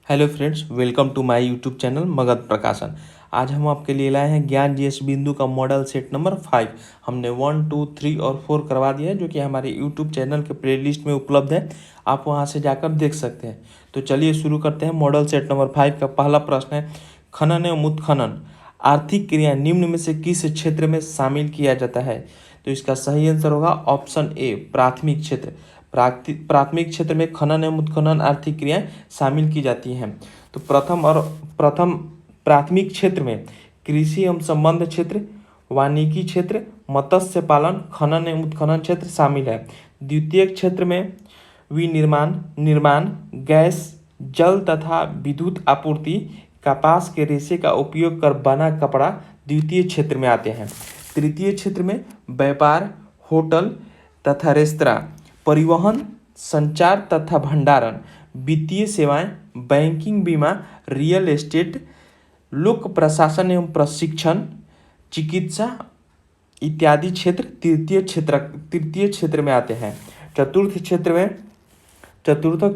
Hello friends, welcome to my YouTube channel Magadh Prakashan. आज हम आपके लिए लाए हैं ज्ञान जीएस बिंदु का मॉडल सेट नंबर 5। हमने 1, 2, 3 और 4 करवा दिया है, जो कि हमारे यूट्यूब चैनल के प्लेलिस्ट में उपलब्ध है। आप वहां से जाकर देख सकते हैं। तो चलिए शुरू करते हैं। मॉडल सेट नंबर 5 का पहला प्रश्न है, खनन एवं उत्खनन आर्थिक क्रिया निम्न में से किस क्षेत्र में शामिल किया जाता है? तो इसका सही आंसर होगा ऑप्शन ए, प्राथमिक क्षेत्र। प्राथमिक क्षेत्र में खनन एवं उत्खनन आर्थिक क्रियाएं शामिल की जाती हैं। तो प्रथम प्राथमिक क्षेत्र में कृषि एवं संबंध क्षेत्र, वानिकी क्षेत्र, मत्स्य पालन, खनन एवं उत्खनन क्षेत्र शामिल है। द्वितीय क्षेत्र में निर्माण, गैस, जल तथा विद्युत आपूर्ति, कपास के रेशे का उपयोग कर बना कपड़ा द्वितीय क्षेत्र में आते हैं। तृतीय क्षेत्र में व्यापार, होटल तथा रेस्तरां, परिवहन, संचार तथा भंडारण, वित्तीय सेवाएं, बैंकिंग, बीमा, रियल एस्टेट, लोक प्रशासन एवं प्रशिक्षण, चिकित्सा इत्यादि क्षेत्र तृतीय क्षेत्र में आते हैं। चतुर्थ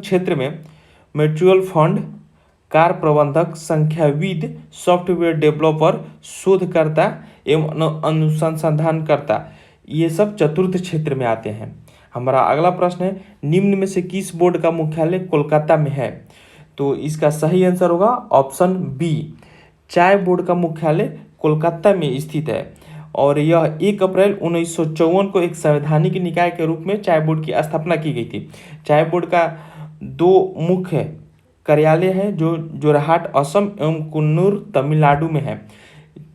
क्षेत्र में म्यूचुअल फंड, कार प्रबंधक, संख्याविद, सॉफ्टवेयर डेवलपर, शोधकर्ता एवं अनुसंधानकर्ता, ये सब चतुर्थ क्षेत्र में आते हैं। हमारा अगला प्रश्न है, निम्न में से किस बोर्ड का मुख्यालय कोलकाता में है? तो इसका सही आंसर होगा ऑप्शन बी, चाय बोर्ड का मुख्यालय कोलकाता में स्थित है। और यह 1 अप्रैल 1954 को एक संवैधानिक निकाय के रूप में चाय बोर्ड की स्थापना की गई थी। चाय बोर्ड का 2 मुख्य कार्यालय है, जो जोरहाट असम एवं कुन्नूर तमिलनाडु में है।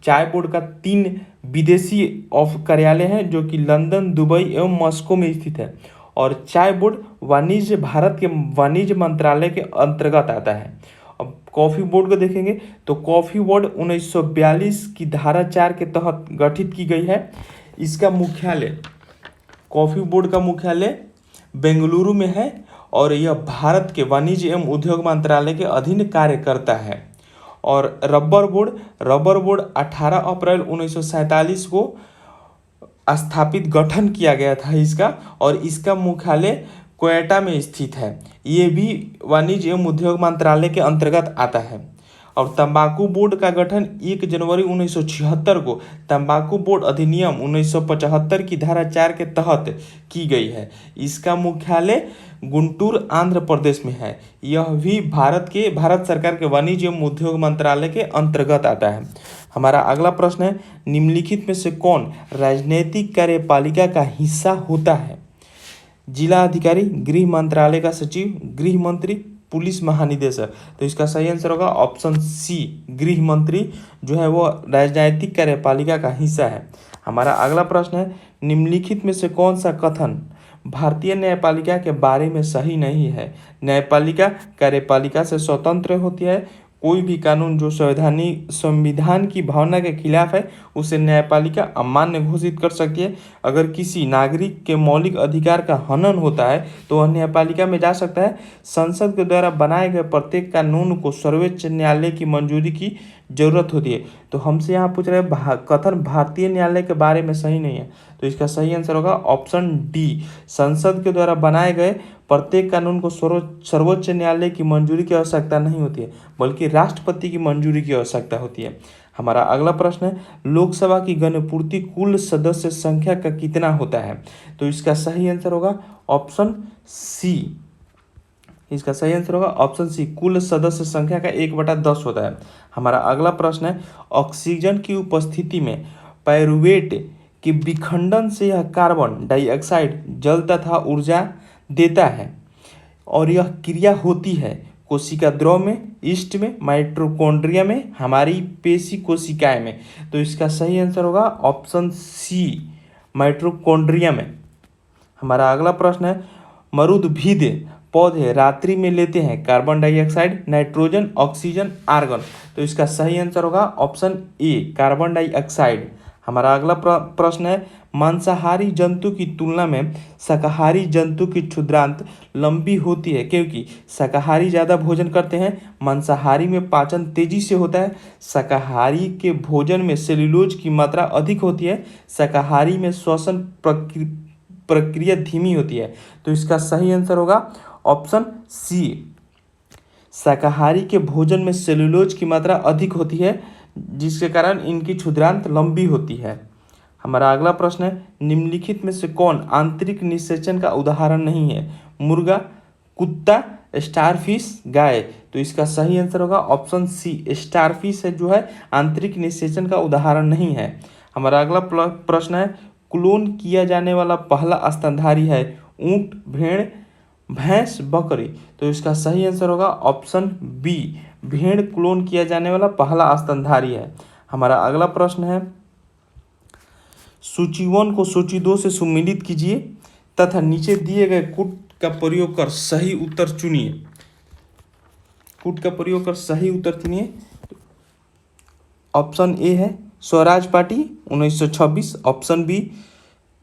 चाय बोर्ड का 3 विदेशी कार्यालय हैं, जो कि लंदन, दुबई एवं मॉस्को में स्थित है। और चाय बोर्ड भारत के वाणिज्य मंत्रालय के अंतर्गत आता है। अब कॉफ़ी बोर्ड को देखेंगे तो कॉफ़ी बोर्ड 1942 की धारा 4 के तहत गठित की गई है। इसका मुख्यालय, कॉफ़ी बोर्ड का मुख्यालय बेंगलुरु में है और यह भारत के वाणिज्य एवं उद्योग मंत्रालय के अधीन कार्य करता है। और रबर बोर्ड 18 अप्रैल 1947 को स्थापित गठन किया गया था इसका, और इसका मुख्यालय क्वेटा में स्थित है। ये भी वाणिज्य एवं उद्योग मंत्रालय के अंतर्गत आता है। और तंबाकू बोर्ड का गठन 1 जनवरी 1976 को तंबाकू बोर्ड अधिनियम 1975 की धारा 4 के तहत की गई है। इसका मुख्यालय गुंटूर, आंध्र प्रदेश में है। यह भी भारत सरकार के वाणिज्य एवं उद्योग मंत्रालय के अंतर्गत आता है। हमारा अगला प्रश्न है, निम्नलिखित में से कौन राजनैतिक कार्यपालिका का हिस्सा होता है? जिला अधिकारी, गृह मंत्रालय का सचिव, गृह मंत्री, पुलिस महानिदेशक। तो इसका सही आंसर होगा ऑप्शन सी, गृह मंत्री जो है वो राजनैतिक कार्यपालिका का हिस्सा है। हमारा अगला प्रश्न है, निम्नलिखित में से कौन सा कथन भारतीय न्यायपालिका के बारे में सही नहीं है? न्यायपालिका कार्यपालिका से स्वतंत्र होती है। कोई भी कानून जो संविधान की भावना के खिलाफ है, उसे न्यायपालिका अमान्य घोषित कर सकती है। अगर किसी नागरिक के मौलिक अधिकार का हनन होता है तो वह न्यायपालिका में जा सकता है। संसद के द्वारा बनाए गए प्रत्येक कानून को सर्वोच्च न्यायालय की मंजूरी की जरूरत होती है। तो हमसे यहाँ पूछ रहे हैं कथन भारतीय न्यायालय के बारे में सही नहीं है। तो इसका सही आंसर होगा ऑप्शन डी, संसद के द्वारा बनाए गए प्रत्येक कानून को सर्वोच्च न्यायालय की मंजूरी की आवश्यकता नहीं होती है, बल्कि राष्ट्रपति की मंजूरी की आवश्यकता होती है। हमारा अगला प्रश्न है, लोकसभा की गणपूर्ति कुल सदस्य संख्या का कितना होता है? तो इसका सही आंसर होगा ऑप्शन सी। इसका सही आंसर होगा ऑप्शन सी, कुल सदस्य संख्या का 1/10 होता है। हमारा अगला प्रश्न है, ऑक्सीजन की उपस्थिति में पायरुवेट के विखंडन से यह कार्बन डाइऑक्साइड, जल तथा ऊर्जा देता है, और यह क्रिया होती है कोशिका द्रव में, ईस्ट में, माइटोकॉन्ड्रिया में, हमारी पेशी कोशिकाएं में। तो इसका सही आंसर होगा ऑप्शन सी, माइटोकॉन्ड्रिया में। हमारा अगला प्रश्न है, मरुद्भिद पौधे रात्रि में लेते हैं carbon dioxide, nitrogen, oxygen, argon. तो इसका सही आंसर होगा ऑप्शन ए, कार्बन डाइऑक्साइड। हमारा अगला प्रश्न है, मांसाहारी जंतु की तुलना में शाकाहारी जंतु की क्षुद्रांत लंबी होती है क्योंकि शाकाहारी ज़्यादा भोजन करते हैं। मांसाहारी में पाचन तेजी से होता है। शाकाहारी के भोजन में सेल्यूलोज की मात्रा अधिक होती है। शाकाहारी में श्वसन प्रक्रिया धीमी होती है। तो इसका सही आंसर होगा ऑप्शन सी, शाकाहारी के भोजन में सेलुलोज की मात्रा अधिक होती है, जिसके कारण इनकी क्षुद्रांत लंबी होती है। हमारा अगला प्रश्न है, निम्नलिखित में से कौन आंतरिक निषेचन का उदाहरण नहीं है? मुर्गा, कुत्ता, स्टारफिश, गाय। तो इसका सही आंसर होगा ऑप्शन सी, स्टारफिश है जो है आंतरिक निषेचन का उदाहरण नहीं है। हमारा अगला प्रश्न है, क्लोन किया जाने वाला पहला स्तनधारी है? ऊंट, भेड़, भैंस, बकरी। तो इसका सही आंसर होगा ऑप्शन बी, भेड़ क्लोन किया जाने वाला पहला स्तनधारी है। हमारा अगला प्रश्न है, सूची 1 को सूची 2 से सुमेलित कीजिए तथा नीचे दिए गए कूट का प्रयोग कर सही उत्तर चुनिए। कूट का प्रयोग कर सही उत्तर चुनिए। ऑप्शन ए है Swaraj party 1926, option B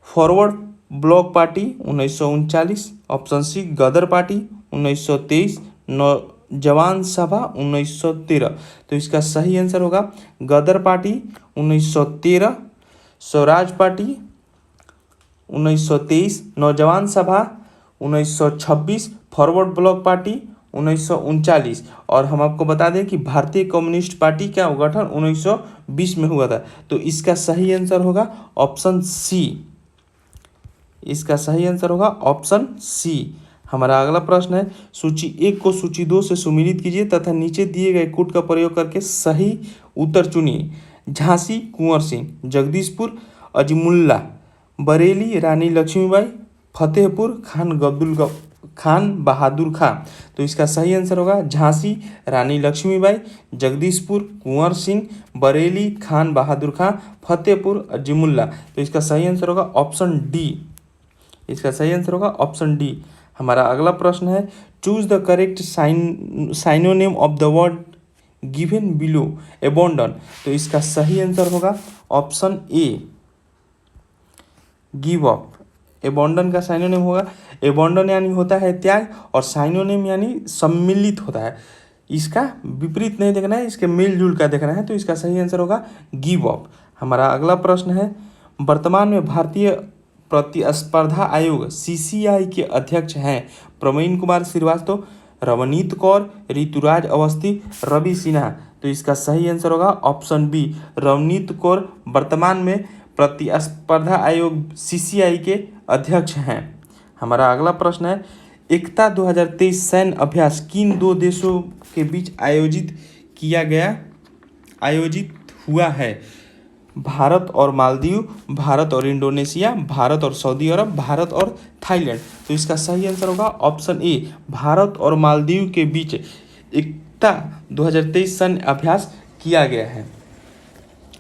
forward bloc party 1939, option C Ghadar party 1923, Naujawan सभा 1913। तो इसका सही आंसर होगा गदर पार्टी 1913, स्वराज पार्टी 1923, नौजवान सभा 1926, फॉरवर्ड ब्लॉक पार्टी 1939। और हम आपको बता दें कि भारतीय कम्युनिस्ट पार्टी का गठन 1920 में हुआ था। तो इसका सही आंसर होगा ऑप्शन सी, इसका सही आंसर होगा ऑप्शन सी। हमारा अगला प्रश्न है, सूची 1 को सूची 2 से सुमेलित कीजिए तथा नीचे दिए गए कूट का प्रयोग करके सही उत्तर चुनिए। झांसी कुंवर सिंह, जगदीशपुर अजमुल्ला, बरेली रानी लक्ष्मीबाई, फतेहपुर खान बहादुर खां। तो इसका सही आंसर होगा झांसी रानी लक्ष्मीबाई, जगदीशपुर कुंवर सिंह, बरेली खान बहादुर खां, फतेहपुर अजमुल्ला। तो इसका सही आंसर होगा ऑप्शन डी, इसका सही आंसर होगा ऑप्शन डी। हमारा अगला प्रश्न है, choose the correct synonym of the word given below, abandon. तो इसका सही आंसर होगा ऑप्शन ए, गिव अप। एबॉन्डन का साइनोनिम होगा, एबॉन्डन यानी होता है त्याग और साइनोनिम यानी सम्मिलित होता है। इसका विपरीत नहीं देखना है, इसके मिलजुल का देखना है। तो इसका सही आंसर होगा गिव अप। हमारा अगला प्रश्न है, वर्तमान में भारतीय प्रतिस्पर्धा आयोग सीसीआई के अध्यक्ष हैं? प्रवीण कुमार श्रीवास्तव, रवनीत कौर, ऋतुराज अवस्थी, रवि सिन्हा। तो इसका सही आंसर होगा ऑप्शन बी, रवनीत कौर वर्तमान में प्रतिस्पर्धा आयोग सीसीआई के अध्यक्ष हैं। हमारा अगला प्रश्न है, एकता 2023 सैन्य अभ्यास किन 2 देशों के बीच आयोजित हुआ है? भारत और मालदीव, भारत और इंडोनेशिया, भारत और सऊदी अरब, भारत और थाईलैंड। तो इसका सही आंसर होगा ऑप्शन ए, भारत और मालदीव के बीच एकता 2023 सैन्य अभ्यास किया गया है।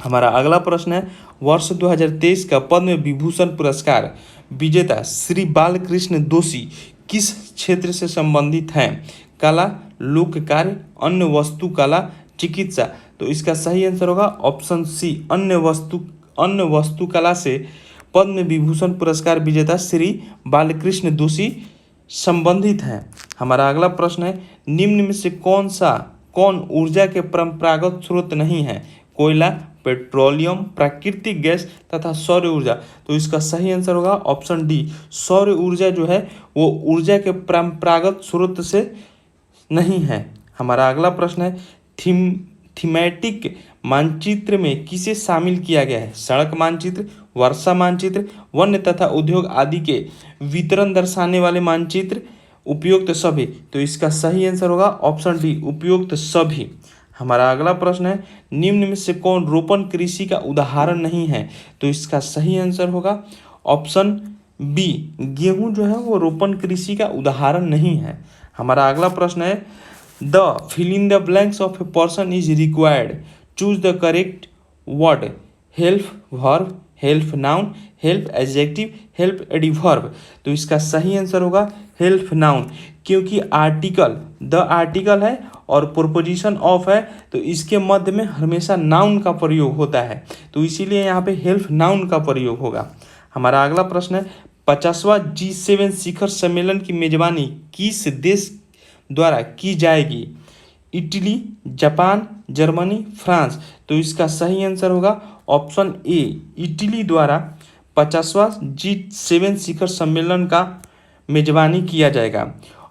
हमारा अगला प्रश्न है, वर्ष 2023 का पद्म विभूषण पुरस्कार विजेता श्री बालकृष्ण दोषी किस क्षेत्र से संबंधित हैं? कला, लोक कार्य, अन्य वस्तु कला, चिकित्सा। तो इसका सही आंसर होगा ऑप्शन सी, अन्य वस्तु कला से पद्म विभूषण पुरस्कार विजेता श्री बालकृष्ण दोषी संबंधित हैं। हमारा अगला प्रश्न है, निम्न में से कौन ऊर्जा के परंपरागत स्रोत नहीं है? कोयला, पेट्रोलियम, प्राकृतिक गैस तथा सौर ऊर्जा। तो इसका सही आंसर होगा ऑप्शन डी, सौर ऊर्जा जो है वो ऊर्जा के परंपरागत स्रोत से नहीं है। हमारा अगला प्रश्न है, थीमेटिक मानचित्र में किसे शामिल किया गया है? सड़क मानचित्र, वर्षा मानचित्र, वन्य तथा उद्योग आदि के वितरण दर्शाने वाले मानचित्र, उपयुक्त सभी। तो इसका सही आंसर होगा ऑप्शन डी, उपयुक्त सभी। हमारा अगला प्रश्न है, निम्न में से कौन रोपण कृषि का उदाहरण नहीं है? तो इसका सही आंसर होगा ऑप्शन बी, गेहूं जो है वो रोपण कृषि का उदाहरण नहीं है। हमारा अगला प्रश्न है, the fill in the blanks of a person is required, choose the correct word. Help verb, help noun, help adjective, help adverb. तो इसका सही आंसर होगा हेल्प नाउन, क्योंकि द आर्टिकल है और प्रोपोजिशन ऑफ है, तो इसके मध्य में हमेशा नाउन का प्रयोग होता है, तो इसीलिए यहाँ पे हेल्प नाउन का प्रयोग होगा। हमारा अगला प्रश्न है, 50वां G7 शिखर सम्मेलन की मेजबानी किस देश द्वारा की जाएगी? Italy, Japan, Germany, France. तो इसका सही आंसर होगा ऑप्शन ए, इटली द्वारा 50वां G7 शिखर सम्मेलन का मेजबानी किया जाएगा।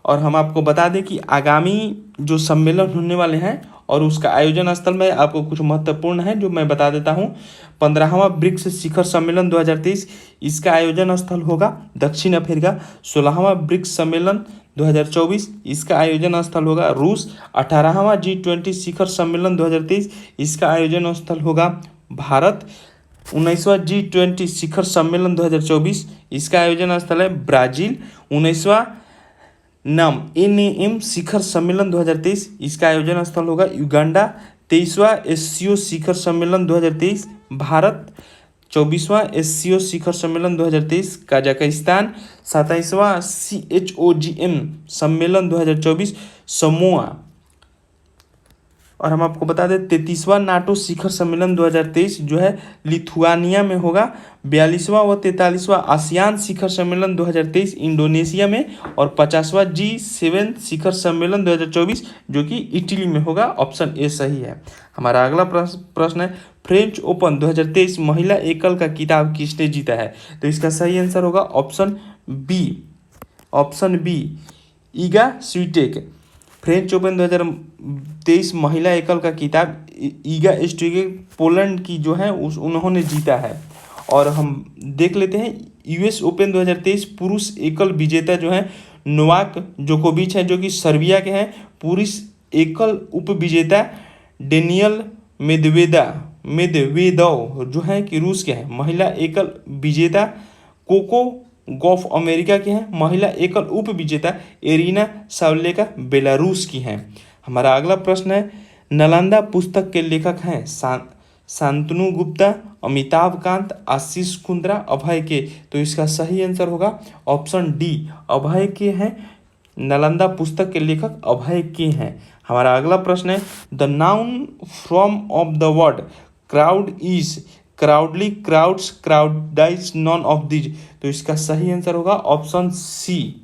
और हम आपको बता दें कि आगामी जो सम्मेलन होने वाले हैं और उसका आयोजन स्थल में आपको कुछ महत्वपूर्ण है जो मैं बता देता हूँ। 15वां ब्रिक्स शिखर सम्मेलन 2023, इसका आयोजन स्थल होगा दक्षिण अफ्रीका। 16वां ब्रिक्स सम्मेलन 2024, इसका आयोजन स्थल होगा रूस। 18वां G20 शिखर सम्मेलन 2023, इसका आयोजन स्थल होगा भारत। 19वां G20 शिखर सम्मेलन 2024, इसका आयोजन स्थल है ब्राज़ील। 19वां NAM शिखर सम्मेलन 2023, इसका आयोजन स्थल होगा युगांडा। 23वां SCO शिखर सम्मेलन 2023 भारत। 24वां SCO शिखर सम्मेलन 2023 कजाकिस्तान। 27वां CHOGM सम्मेलन 2024 समोआ। और हम आपको बता दें 33वां नाटो शिखर सम्मेलन 2023 जो है लिथुआनिया में होगा। 42वां व 43वां आसियान शिखर सम्मेलन 2023 इंडोनेशिया में। और 50वां G7 शिखर सम्मेलन 2024 जो कि इटली में होगा। ऑप्शन ए सही है। हमारा अगला प्रश्न है फ्रेंच ओपन 2023 महिला एकल का खिताब किसने जीता है? तो इसका सही आंसर होगा option B Iga Swiatek. French Open 2023 महिला एकल का खिताब ईगा स्विटेक पोलैंड की जो है उन्होंने जीता है। और हम देख लेते हैं US ओपन 2023 पुरुष एकल विजेता जो है नोवाक जोकोविच है जो कि सर्बिया के हैं। पुरुष एकल उप विजेता डेनियल मेदवेदेव जो है कि रूस के हैं। महिला एकल विजेता कोको गॉफ अमेरिका के हैं। महिला एकल उप विजेता एरिना सावलेका बेलारूस की हैं। हमारा अगला प्रश्न है नालंदा पुस्तक के लेखक हैं शांतनु गुप्ता, अमिताभ कांत, आशीष कुंद्रा, अभय के। तो इसका सही आंसर होगा ऑप्शन डी अभय के हैं। नालंदा पुस्तक के लेखक अभय के हैं। हमारा अगला प्रश्न है the noun from of the word crowd is crowdly, crowds, crowdise, none of these. तो इसका सही आंसर होगा ऑप्शन सी।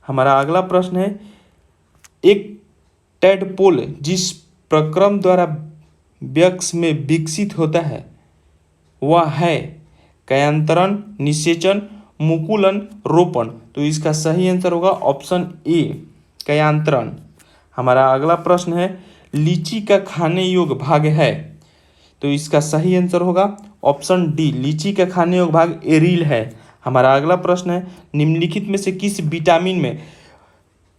हमारा अगला प्रश्न है एक टैडपोल जिस प्रक्रम द्वारा वृक्ष में विकसित होता है वह है कयांतरण, निषेचन, मुकुलन, रोपण। तो इसका सही आंसर होगा ऑप्शन ए कयांतरण। हमारा अगला प्रश्न है लीची का खाने योग्य भाग है। तो इसका सही आंसर होगा ऑप्शन डी लीची का खाने योग्य भाग एरिल है। हमारा अगला प्रश्न है निम्नलिखित में से किस विटामिन में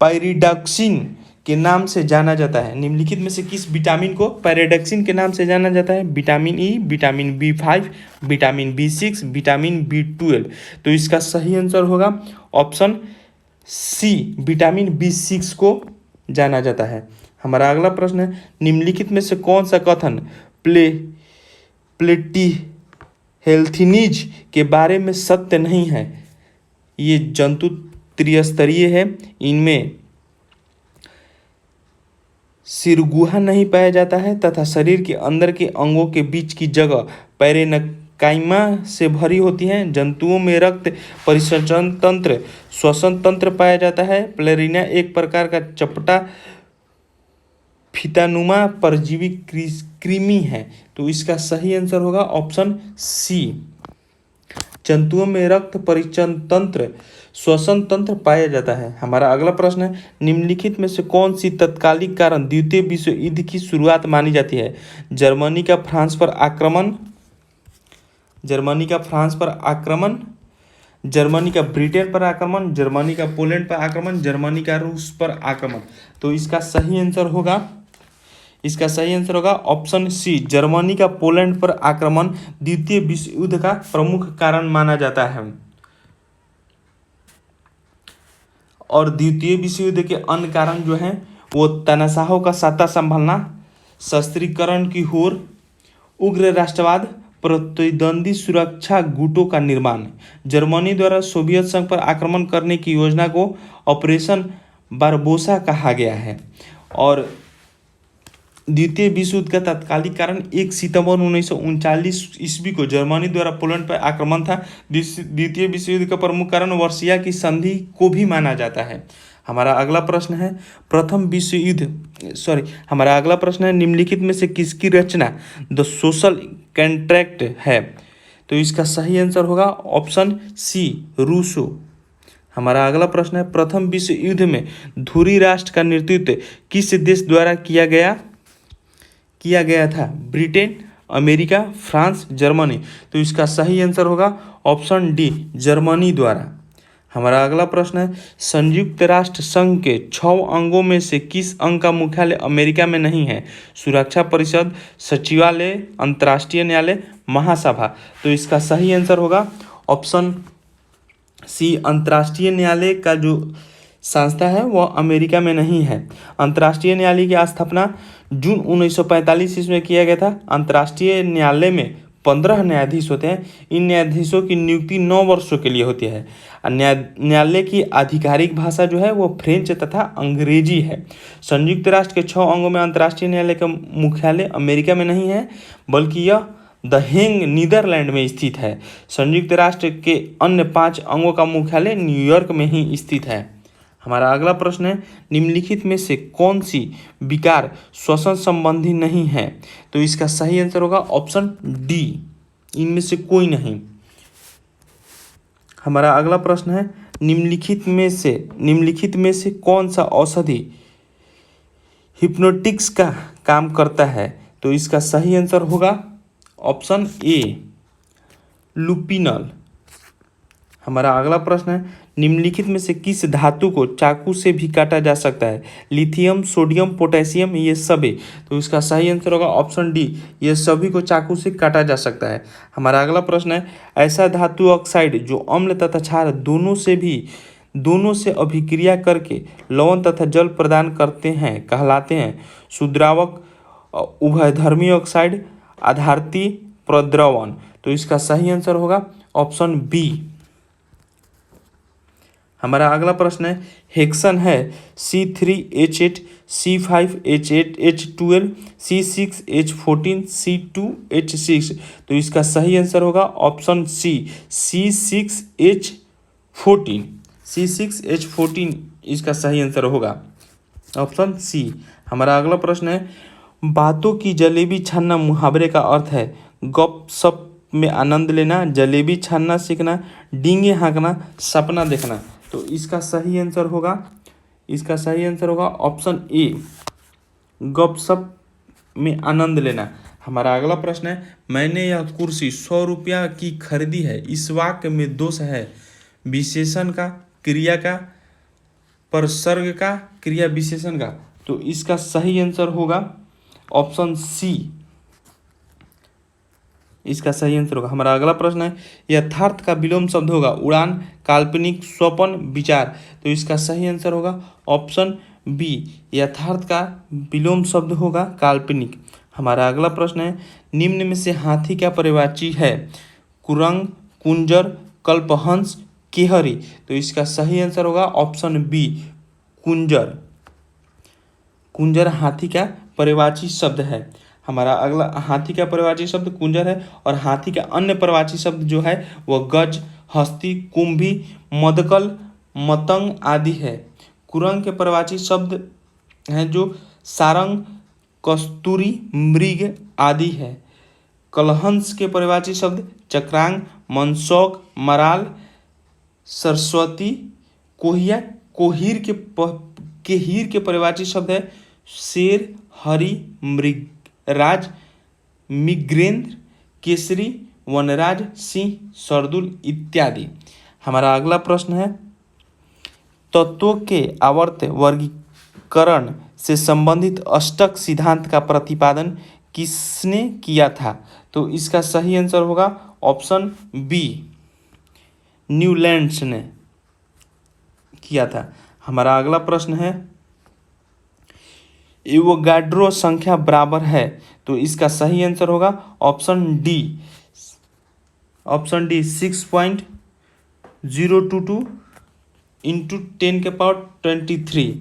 पायरिडॉक्सिन के नाम से जाना जाता है? निम्नलिखित में से किस विटामिन को पायरिडॉक्सिन के नाम से जाना जाता है? Vitamin E, vitamin B5, vitamin B6, vitamin B12। तो इसका सही आंसर होगा ऑप्शन सी विटामिन B6 को जाना जाता है। हमारा अगला प्रश्न है निम्नलिखित में से कौन सा कथन प्लेटिहेल्थिनीज के बारे में सत्य नहीं है? ये जंतु त्रिस्तरीय है। इनमें सिरगुहा नहीं पाया जाता है तथा शरीर के अंदर के अंगों के बीच की जगह पैरेन्काइमा से भरी होती है। जंतुओं में रक्त परिसंचरण तंत्र, श्वसन तंत्र पाया जाता है। प्लेरिना एक प्रकार का चपटा फीतानुमा परजीवी कृमि है। तो इसका सही आंसर होगा ऑप्शन सी। जंतुओं में रक्त परिचलन तंत्र, श्वसन तंत्र पाया जाता है। हमारा अगला प्रश्न है निम्नलिखित में से कौन सी तत्कालिक कारण द्वितीय विश्व युद्ध की शुरुआत मानी जाती है? जर्मनी का फ्रांस पर आक्रमण, जर्मनी का ब्रिटेन पर आक्रमण, जर्मनी का पोलैंड पर आक्रमण, जर्मनी का रूस पर आक्रमण। तो इसका सही आंसर होगा ऑप्शन सी जर्मनी का पोलैंड पर आक्रमण द्वितीय विश्व युद्ध का प्रमुख कारण माना जाता है। और द्वितीय विश्व युद्ध के अन्य कारण जो हैं वो तानाशाहों का सत्ता संभालना, शस्त्रीकरण की होड़, उग्र राष्ट्रवाद, प्रतिद्वंदी सुरक्षा गुटों का निर्माण। जर्मनी द्वारा सोवियत संघ पर आक्रमण करने की योजना को ऑपरेशन बारबोसा कहा गया है। और द्वितीय विश्व युद्ध का तत्कालिक कारण 1 सितंबर 1939 ईस्वी को जर्मनी द्वारा पोलैंड पर आक्रमण था। द्वितीय विश्व युद्ध का प्रमुख कारण वर्षिया की संधि को भी माना जाता है। हमारा अगला प्रश्न है निम्नलिखित में से किसकी रचना द सोशल कॉन्ट्रैक्ट है? तो इसका सही आंसर होगा ऑप्शन सी रूसो। हमारा अगला प्रश्न है, प्रथम विश्व युद्ध में धुरी राष्ट्र का नेतृत्व किस देश द्वारा किया गया था? Britain, America, France, Germany. तो इसका सही आंसर होगा ऑप्शन डी, जर्मनी द्वारा। हमारा अगला प्रश्न है, संयुक्त राष्ट्र संघ के 6 अंगों में से किस अंग का मुख्यालय अमेरिका में नहीं है? सुरक्षा परिषद, सचिवालय, अंतर्राष्ट्रीय न्यायालय, महासभा। तो इसका सही आंसर होगा ऑप्शन सी, अंतर्राष्ट्रीय न्यायालय का जो संस्था है वह अमेरिका में नहीं है। अंतर्राष्ट्रीय न्यायालय की स्थापना जून 1945 ईस्वी में किया गया था। अंतर्राष्ट्रीय न्यायालय में 15 न्यायाधीश होते हैं। इन न्यायाधीशों की नियुक्ति 9 वर्षों के लिए होती है। न्यायालय की आधिकारिक भाषा जो है वो फ्रेंच तथा अंग्रेजी है। संयुक्त राष्ट्र के 6 अंगों में अंतर्राष्ट्रीय न्यायालय का मुख्यालय अमेरिका में नहीं है, बल्कि यह द हेग नीदरलैंड में स्थित है। संयुक्त राष्ट्र के अन्य 5 अंगों का मुख्यालय न्यूयॉर्क में ही स्थित है। हमारा अगला प्रश्न है, निम्नलिखित में से कौन सी विकार श्वसन संबंधी नहीं है? तो इसका सही आंसर होगा ऑप्शन डी, इनमें से कोई नहीं। हमारा अगला प्रश्न है, निम्नलिखित में से कौन सा औषधि हिप्नोटिक्स का काम करता है? तो इसका सही आंसर होगा ऑप्शन ए, लुपिनल। हमारा अगला प्रश्न है, निम्नलिखित में से किस धातु को चाकू से भी काटा जा सकता है? लिथियम, सोडियम, पोटेशियम, ये सभी। तो इसका सही आंसर होगा ऑप्शन डी, ये सभी को चाकू से काटा जा सकता है। हमारा अगला प्रश्न है, ऐसा धातु ऑक्साइड जो अम्ल तथा क्षार दोनों से अभिक्रिया करके लवण तथा जल प्रदान करते हैं कहलाते हैं? शुद्रावक, उभयधर्मी ऑक्साइड, आधारती प्रद्रवण। तो इसका सही आंसर होगा ऑप्शन बी। हमारा अगला प्रश्न है, हेक्सन है C3H8, C5H8, H12, C6H14, C2H6। तो इसका सही आंसर होगा ऑप्शन सी, C6H14। C6H14 इसका सही आंसर होगा ऑप्शन सी। हमारा अगला प्रश्न है, बातों की जलेबी छानना मुहावरे का अर्थ है? गप सप में आनंद लेना, जलेबी छानना सीखना, डींगे हाँकना, सपना देखना। तो इसका सही आंसर होगा ऑप्शन ए, गपशप में आनंद लेना। हमारा अगला प्रश्न है, मैंने यह कुर्सी 100 रुपया की खरीदी है, इस वाक्य में दोष है? विशेषण का, क्रिया का, प्रसर्ग का, क्रिया विशेषण का। तो इसका सही आंसर होगा ऑप्शन सी, इसका सही आंसर होगा। हमारा अगला प्रश्न है, यथार्थ का विलोम शब्द होगा उड़ान, काल्पनिक, स्वप्न, विचार। तो इसका सही आंसर होगा ऑप्शन बी, यथार्थ का विलोम शब्द होगा काल्पनिक। हमारा अगला प्रश्न है, निम्न में से हाथी का पर्यायवाची है? कुरंग, कुंजर, कल्पहंस, केहरी। तो इसका सही आंसर होगा ऑप्शन बी, कुंजर। कुंजर हाथी का पर्यायवाची शब्द है। हमारा अगला, हाथी का पर्यायवाची शब्द कुंजर है और हाथी का अन्य पर्यायवाची शब्द जो है वह गज, हस्ती, कुंभी, मदकल, मतंग आदि है। कुरंग के पर्यायवाची शब्द हैं जो सारंग, कस्तूरी, मृग आदि है। कलहंस के पर्यायवाची शब्द चक्रांग, मनसौक, मराल, सरस्वती, कोहिया। केहीर के पर्यायवाची शब्द है शेर, हरि, मृग राज, मिग्रेंद्र, केसरी, वनराज, सिंह, शार्दूल इत्यादि। हमारा अगला प्रश्न है, तत्वों के आवर्त वर्गीकरण से संबंधित अष्टक सिद्धांत का प्रतिपादन किसने किया था? तो इसका सही आंसर होगा ऑप्शन बी, न्यूलैंड्स ने किया था। हमारा अगला प्रश्न है, एवोगाड्रो संख्या बराबर है? तो इसका सही आंसर होगा option D 6.022 into 10⁻23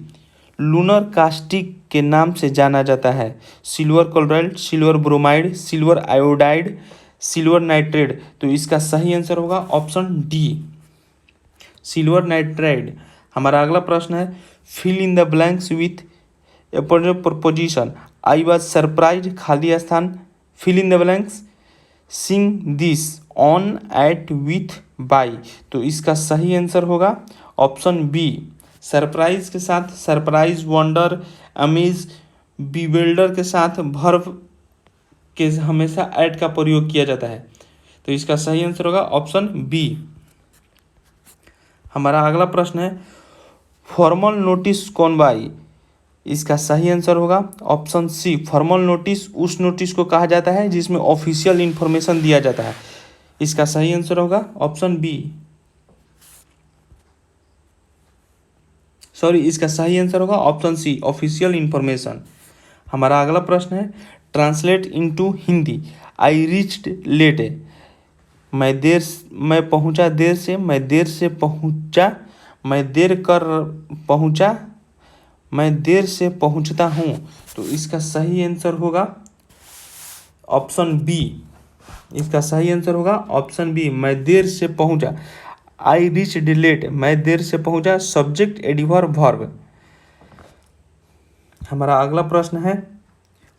lunar caustic के नाम से जाना जाता है? Silver chloride, silver bromide, silver iodide, silver nitrate. तो इसका सही आंसर होगा ऑप्शन डी, सिल्वर नाइट्राइड। हमारा अगला प्रश्न है, fill in the blanks with preposition I was surprise, खाली स्थान, fill in the blanks, sing this on, at, with, by. तो इसका सही आंसर होगा ऑप्शन बी। सरप्राइज के साथ सरप्राइज, वंडर, अमेज, बीविल्डर के साथ वर्ब के हमेशा एट का प्रयोग किया जाता है। तो इसका सही आंसर होगा ऑप्शन बी। हमारा अगला प्रश्न है फॉर्मल नोटिस कौन बाई। इसका सही आंसर होगा ऑप्शन सी। फॉर्मल नोटिस उस नोटिस को कहा जाता है जिसमें ऑफिशियल इंफॉर्मेशन दिया जाता है। इसका सही आंसर होगा ऑप्शन बी। सॉरी, इसका सही आंसर होगा ऑप्शन सी, ऑफिशियल इंफॉर्मेशन। हमारा अगला प्रश्न है translate into Hindi. I reached late. मैं पहुंचा देर से, मैं देर से पहुंचा, मैं देर कर पहुंचा, मैं देर से पहुंचता हूं। तो इसका सही आंसर होगा ऑप्शन बी। इसका सही आंसर होगा ऑप्शन बी, मैं देर से पहुंचा। आई रीच्ड लेट, मैं देर से पहुंचा, सब्जेक्ट, एडवर्ब, वर्ब। हमारा अगला प्रश्न है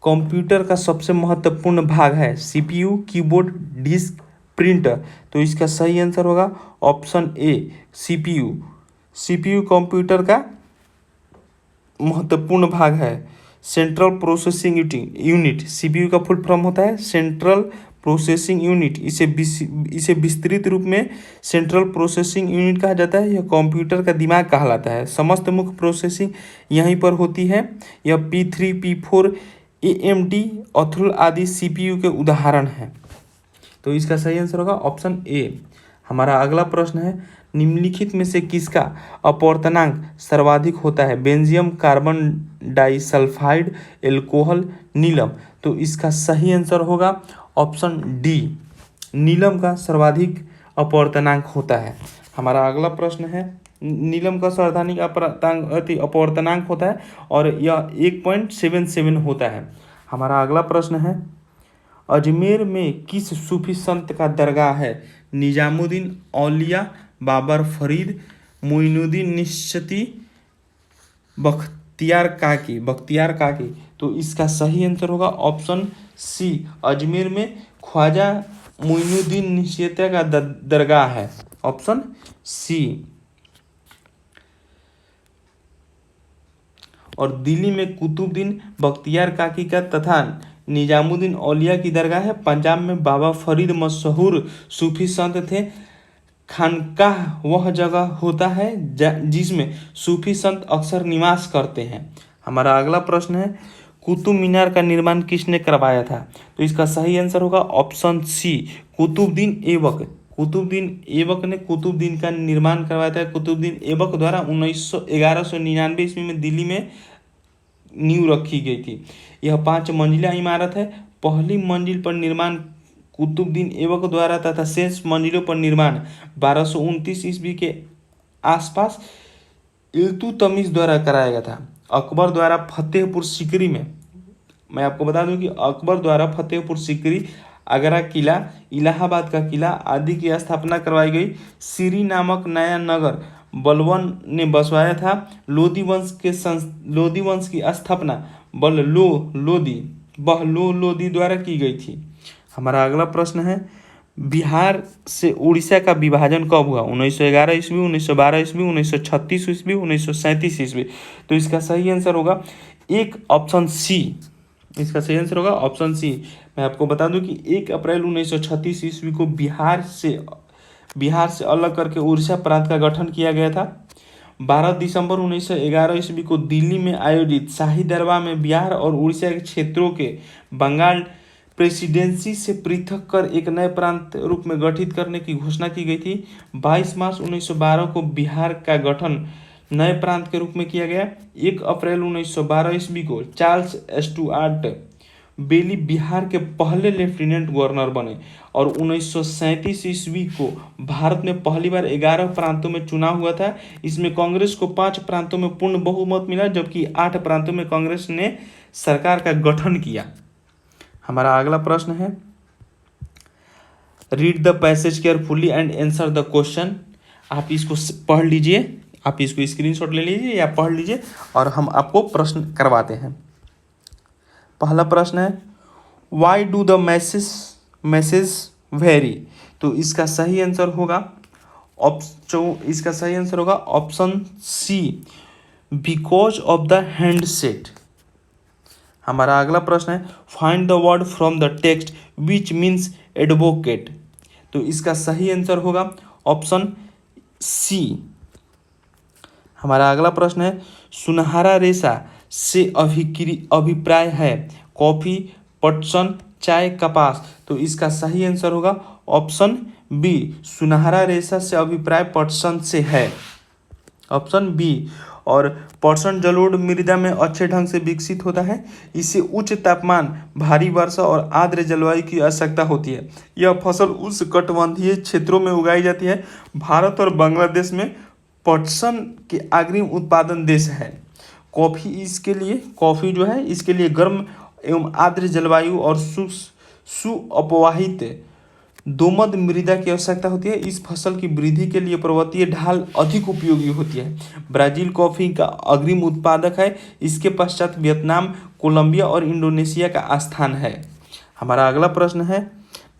कंप्यूटर का सबसे महत्वपूर्ण भाग है सीपीयू, कीबोर्ड, डिस्क, प्रिंटर। तो इसका सही आंसर होगा option A, CPU. CPU computer का महत्वपूर्ण भाग है। सेंट्रल प्रोसेसिंग यूनिट, सीपीयू का फुल फॉर्म होता है सेंट्रल प्रोसेसिंग यूनिट। इसे विस्तृत रूप में सेंट्रल प्रोसेसिंग यूनिट कहा जाता है। यह कंप्यूटर का दिमाग कहलाता है। समस्त मुख्य प्रोसेसिंग यहीं पर होती है। यह P3, P4, AMD, ऑथर आदि सीपीयू के उदाहरण हैं। तो इसका सही आंसर होगा ऑप्शन ए। हमारा अगला प्रश्न है निम्नलिखित में से किसका अपवर्तनांक सर्वाधिक होता है। बेंजियम, कार्बन डाइसल्फाइड, एल्कोहल, नीलम। तो इसका सही आंसर होगा ऑप्शन डी, नीलम का सर्वाधिक अपवर्तनांक होता है। हमारा अगला प्रश्न है नीलम का सर्वाधिक अपवर्तनांक होता है और यह 1.77 होता है। हमारा अगला प्रश्न है अजमेर में किस सूफी संत का दरगाह है। निजामुद्दीन औलिया, बाबर फरीद, मोइनुद्दीन निश्चती, बख्तियार काकी। तो इसका सही आंसर होगा ऑप्शन सी। अजमेर में ख्वाजा मोइनुद्दीन निश्चती का दरगाह है, ऑप्शन सी। और दिल्ली में कुतुबुद्दीन बख्तियार काकी का तथा निजामुद्दीन औलिया की दरगाह है। पंजाब में बाबा फरीद मशहूर सूफी संत थे। खानकाह वह जगह होता है जिसमें सूफी संत अक्सर निवास करते हैं। हमारा अगला प्रश्न है कुतुब मीनार का निर्माण किसने करवाया था। तो इसका सही आंसर होगा ऑप्शन सी, कुतुबुद्दीन ऐबक। कुतुबुद्दीन ऐबक ने कुतुबुद्दीन का निर्माण करवाया था। कुतुबुद्दीन ऐबक द्वारा 1199 ईस्वी में दिल्ली में नींव रखी गई थी। यह 5 मंजिला इमारत है। पहली मंजिल पर निर्माण कुतुबुद्दीन ऐबक द्वारा तथा शेष मंजिलों पर निर्माण 1229 ईस्वी के आसपास इल्तुतमिश द्वारा कराया गया था। अकबर द्वारा फतेहपुर सीकरी में, मैं आपको बता दूं कि अकबर द्वारा फतेहपुर सीकरी, आगरा किला, इलाहाबाद का किला आदि की स्थापना करवाई गई। सीरी नामक नया नगर बलवन ने बसवाया था। लोदी वंश की स्थापना बहलोदी द्वारा की गई थी। हमारा अगला प्रश्न है बिहार से उड़ीसा का विभाजन कब हुआ। 1911 ईस्वी, 1912 ईस्वी, 1936 ईस्वी, 1937 ईस्वी। तो इसका सही आंसर होगा एक, ऑप्शन सी। इसका सही आंसर होगा ऑप्शन सी। मैं आपको बता दूं कि 1 अप्रैल 1936 ईस्वी को बिहार से अलग करके उड़ीसा प्रांत का गठन किया गया था। 12 दिसंबर 1911 ईस्वी को दिल्ली में आयोजित शाही दरबार में बिहार और उड़ीसा के क्षेत्रों के बंगाल प्रेसिडेंसी से पृथक कर एक नए प्रांत रूप में गठित करने की घोषणा की गई थी। 22 मार्च 1912 को बिहार का गठन नए प्रांत के रूप में किया गया। 1 अप्रैल 1912 ईस्वी को चार्ल्स स्टुअर्ट बेली बिहार के पहले लेफ्टिनेंट गवर्नर बने और 1937 ईस्वी को भारत में पहली बार 11 प्रांतों में चुनाव हुआ था। इसमें कांग्रेस को 5 प्रांतों में पूर्ण बहुमत मिला जबकि 8 प्रांतों में कांग्रेस ने सरकार का गठन किया। हमारा अगला प्रश्न है read the passage carefully and answer the question. आप इसको पढ़ लीजिए, आप इसको स्क्रीनशॉट ले लीजिए या पढ़ लीजिए और हम आपको प्रश्न करवाते हैं। पहला प्रश्न है why do the message vary. तो इसका सही आंसर होगा option C, because of the handset. हमारा अगला प्रश्न है, find the word from the text which means advocate. तो इसका सही आंसर होगा ऑप्शन सी। हमारा अगला प्रश्न है, सुनहरा रेशा से अभिप्राय है कॉफी, पटसन, चाय, कपास। तो इसका सही आंसर होगा ऑप्शन बी, सुनहरा रेशा से अभिप्राय पटसन से है, ऑप्शन बी। और पटसन जलोढ़ मृदा में अच्छे ढंग से विकसित होता है। इसे उच्च तापमान, भारी वर्षा और आर्द्र जलवायु की आवश्यकता होती है। यह फसल उष्णकटिबंधीय क्षेत्रों में उगाई जाती है। भारत और बांग्लादेश में पटसन के अग्रणी उत्पादन देश है। कॉफ़ी जो है इसके लिए गर्म एवं आर्द्र जलवायु और सुअपवाहित दोमट मृदा की आवश्यकता होती है। इस फसल की वृद्धि के लिए पर्वतीय ढाल अधिक उपयोगी होती है। ब्राज़ील कॉफ़ी का अग्रिम उत्पादक है। इसके पश्चात वियतनाम, कोलंबिया और इंडोनेशिया का स्थान है। हमारा अगला प्रश्न है,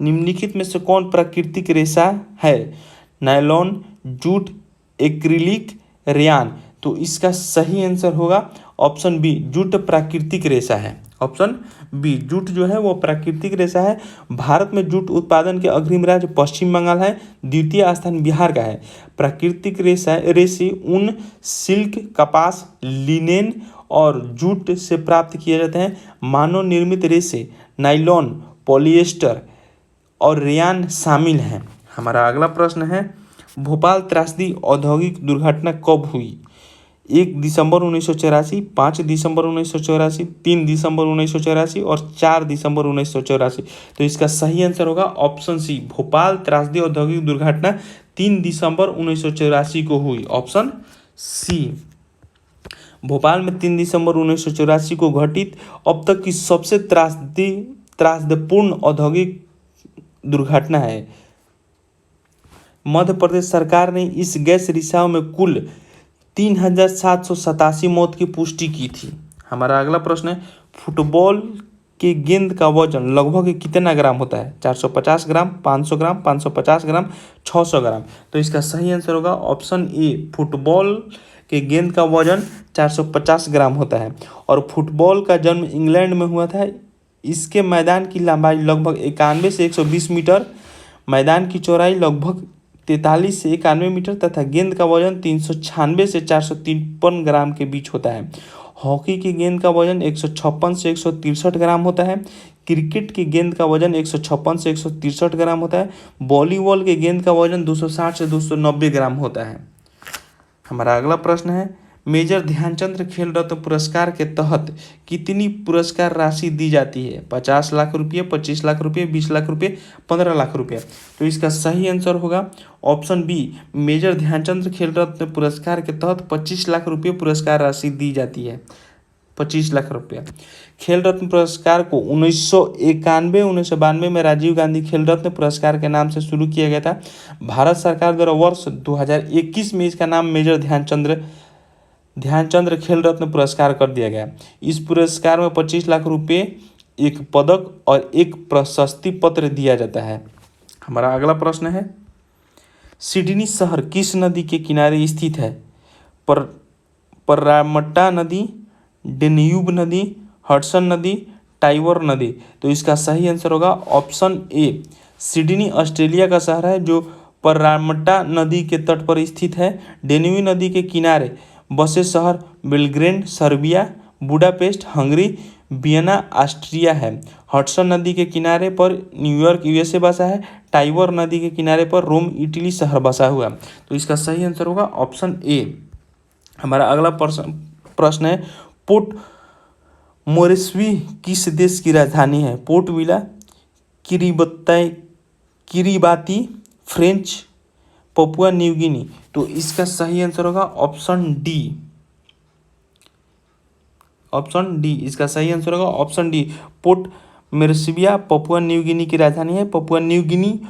निम्नलिखित में से कौन प्राकृतिक रेशा है? Nylon, jute, acrylic, rayon. तो इसका सही आंसर होगा ऑप्शन बी, जूट प्राकृतिक रेशा है। ऑप्शन बी, जूट जो है वो प्राकृतिक रेशा है। भारत में जूट उत्पादन के अग्रिम राज्य पश्चिम बंगाल है। द्वितीय स्थान बिहार का है। प्राकृतिक रेशे ऊन, सिल्क, कपास, लिनेन और जूट से प्राप्त किए जाते हैं। मानव निर्मित रेशे नायलॉन, पॉलिएस्टर और रेयान शामिल हैं। हमारा अगला प्रश्न है, भोपाल त्रासदी औद्योगिक दुर्घटना कब हुई? 1 दिसंबर 1984, 5 दिसंबर 1984, 3 दिसंबर 1984 और 4 दिसंबर 1984। तो इसका सही आंसर होगा ऑप्शन सी, भोपाल त्रासदी औद्योगिक दुर्घटना 3 दिसंबर 1984 को हुई, ऑप्शन सी। भोपाल में 3 दिसंबर 1984 को घटित अब तक की सबसे त्रासदपूर्ण औद्योगिक दुर्घटना है। मध्य प्रदेश सरकार ने इस गैस रिसाव में कुल 3787 मौत की पुष्टि की थी। हमारा अगला प्रश्न है, फुटबॉल के गेंद का वजन लगभग कितना ग्राम होता है? 450 ग्राम, 500 ग्राम, 550 ग्राम, 600 ग्राम। तो इसका सही आंसर होगा ऑप्शन ए, फुटबॉल के गेंद का वजन 450 ग्राम होता है। और फुटबॉल का जन्म इंग्लैंड में हुआ था। इसके मैदान की लंबाई लगभग 91 से 120 मीटर, मैदान की चौड़ाई लगभग 43 से 91 मीटर तथा गेंद का वजन 396 से 453 ग्राम के बीच होता है। हॉकी की गेंद का वजन 156 से 163 ग्राम होता है। क्रिकेट की गेंद का वजन 156 से 163 ग्राम होता है। वॉलीबॉल के गेंद का वजन 260 से 290 ग्राम होता है। हमारा अगला प्रश्न है, मेजर ध्यानचंद खेल रत्न पुरस्कार के तहत कितनी पुरस्कार राशि दी जाती है? 50 लाख रुपये, 25 लाख रुपये, 20 लाख रुपये, 15 लाख रुपये। तो इसका सही आंसर होगा ऑप्शन बी, मेजर ध्यानचंद खेल रत्न पुरस्कार के तहत 25 लाख रुपये पुरस्कार राशि दी जाती है, 25 लाख रुपये। खेल रत्न पुरस्कार को 1991-1992 में राजीव गांधी खेल रत्न पुरस्कार के नाम से शुरू किया गया था। भारत सरकार द्वारा वर्ष 2021 में इसका नाम मेजर ध्यानचंद खेल रत्न पुरस्कार कर दिया गया। इस पुरस्कार में 25 लाख रुपये, एक पदक और एक प्रशस्ति पत्र दिया जाता है। हमारा अगला प्रश्न है, सिडनी शहर किस नदी के किनारे स्थित है? पर्रामट्टा नदी, डेन्यूब नदी, हडसन नदी, टाइबर नदी। तो इसका सही आंसर होगा ऑप्शन ए, सिडनी ऑस्ट्रेलिया का शहर है जो पर्रामट्टा नदी के तट पर स्थित है। डेन्यूब नदी के किनारे बसे शहर Belgrade Serbia, Budapest Hungary, Vienna Austria है। हडसन नदी के किनारे पर न्यूयॉर्क यूएसए बसा है। टाइबर नदी के किनारे पर रोम इटली शहर बसा हुआ। तो इसका सही आंसर होगा ऑप्शन ए। हमारा अगला प्रश्न है, पोर्ट मोरेस्बी किस देश की राजधानी है? Port villa, Kiribati, French, Papua New Guinea. तो इसका सही आंसर होगा ऑप्शन डी, इसका सही आंसर होगा option D, port Moresby Papua New Guinea की राजधानी है। पपुआ न्यू गिनी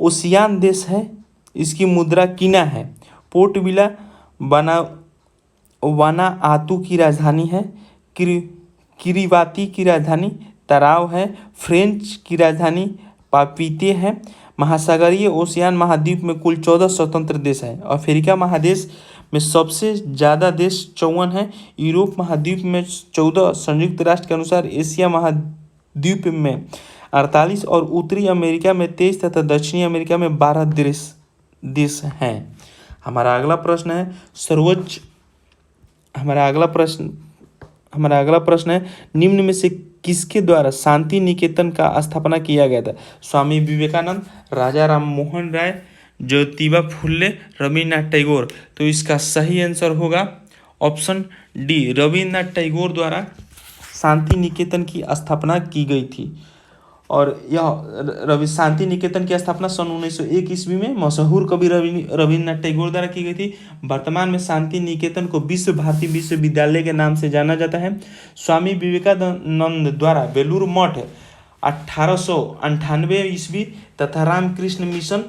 ओशियान देश है। इसकी मुद्रा कीना है। पोर्ट विला वानाआतू की राजधानी है। किरिबाती की राजधानी तराव है। फ्रेंच की राजधानी पापीते हैं। महासागरीय ओशियान महाद्वीप में कुल 14 स्वतंत्र देश हैं। अफ्रीका महादेश में सबसे ज़्यादा देश 54 हैं। यूरोप महाद्वीप में 14, संयुक्त राष्ट्र के अनुसार एशिया महाद्वीप में 48 और उत्तरी अमेरिका में 23 तथा दक्षिणी अमेरिका में 12 देश हैं। हमारा अगला प्रश्न है सर्वोच्च हमारा अगला प्रश्न है निम्न में से किसके द्वारा शांति निकेतन का स्थापना किया गया था? स्वामी विवेकानंद, राजा राम मोहन राय, ज्योतिबा फुले, रविन्द्रनाथ टैगोर। तो इसका सही आंसर होगा ऑप्शन डी, रविन्द्रनाथ टैगोर द्वारा शांति निकेतन की स्थापना की गई थी। और यह शांति निकेतन की स्थापना सन 1901 ईस्वी में मशहूर कवि रविन्द्रनाथ टैगोर द्वारा की गई थी। वर्तमान में शांति निकेतन को विश्व भारती विश्वविद्यालय के नाम से जाना जाता है। स्वामी विवेकानंद द्वारा बेलूर मठ 1898 ईस्वी तथा रामकृष्ण मिशन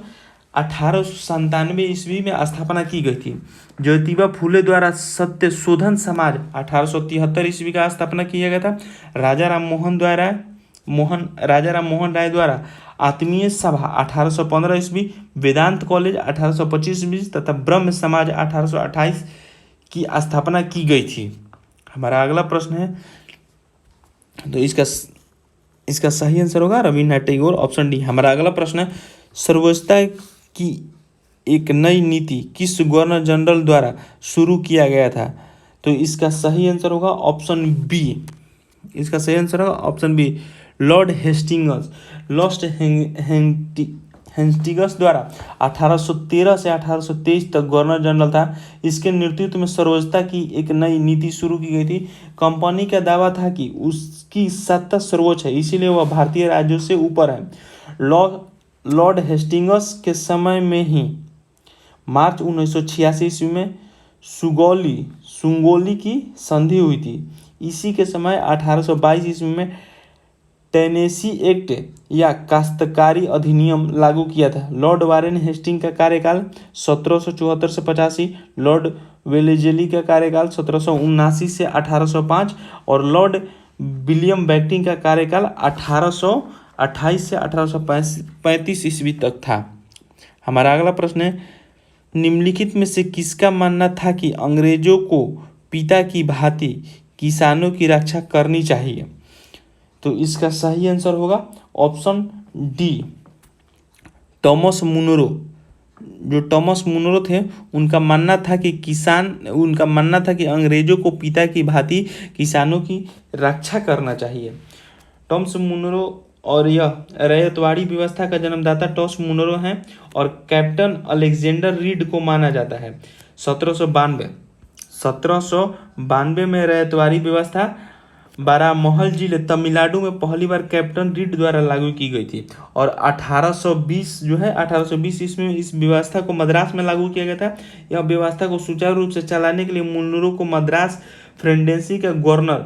1897 ईस्वी में स्थापना की गई थी। ज्योतिबा फुले द्वारा सत्य शोधन समाज 1873 ईस्वी का स्थापना किया गया था। राजा राम मोहन राय द्वारा आत्मीय सभा 1815 ईस्वी, वेदांत कॉलेज 1825 ईस्वी तथा ब्रह्म समाज 1828 की स्थापना की गई थी। हमारा अगला प्रश्न है, तो इसका सही आंसर होगा रविन्द्रनाथ टैगोर, ऑप्शन डी। हमारा अगला प्रश्न है सर्वोच्चता की एक नई नीति किस गवर्नर जनरल द्वारा शुरू किया गया था? तो इसका सही आंसर होगा ऑप्शन बी। इसका सही आंसर होगा ऑप्शन बी, लॉर्ड हेस्टिंग्स द्वारा 1813 से 1823 तक गवर्नर जनरल था। इसके नेतृत्व में सर्वोच्चता की एक नई नीति शुरू की गई थी। कंपनी का दावा था कि उसकी सत्ता सर्वोच्च है, इसीलिए वह भारतीय राज्यों से ऊपर है। लॉर्ड हेस्टिंग्स के समय में ही मार्च 1986 ईस्वी में सुगौली की संधि हुई थी। इसी के समय 1822 ईस्वी में टेनेसी एक्ट या काश्तकारी अधिनियम लागू किया था। लॉर्ड वारेन हेस्टिंग का कार्यकाल 1774 से 85, लॉर्ड वेलेस्ली का कार्यकाल 1779 से 1805 और लॉर्ड विलियम बेंटिंक का कार्यकाल 1828 से 1835 ईस्वी तक था। हमारा अगला प्रश्न है निम्नलिखित में से किसका मानना था कि अंग्रेजों को पिता की भांति किसानों की रक्षा करनी चाहिए? तो इसका सही आंसर होगा ऑप्शन डी, टॉमस मुनरो। जो टॉमस मुनरो थे उनका मानना था कि अंग्रेजों को पिता की भांति किसानों की रक्षा करना चाहिए। टॉमस मुनरो और यह रैयतवाड़ी व्यवस्था का जन्मदाता टॉमस मुनरो हैं और कैप्टन अलेक्जेंडर रीड को माना जाता है। 1792 में रैयतवाड़ी व्यवस्था बारामहल जिले तमिलनाडु में पहली बार कैप्टन रीड द्वारा लागू की गई थी और 1820 ईस्वी में इस व्यवस्था को मद्रास में लागू किया गया था। यह व्यवस्था को सुचारू रूप से चलाने के लिए मुनरो को मद्रास प्रेसिडेंसी का गवर्नर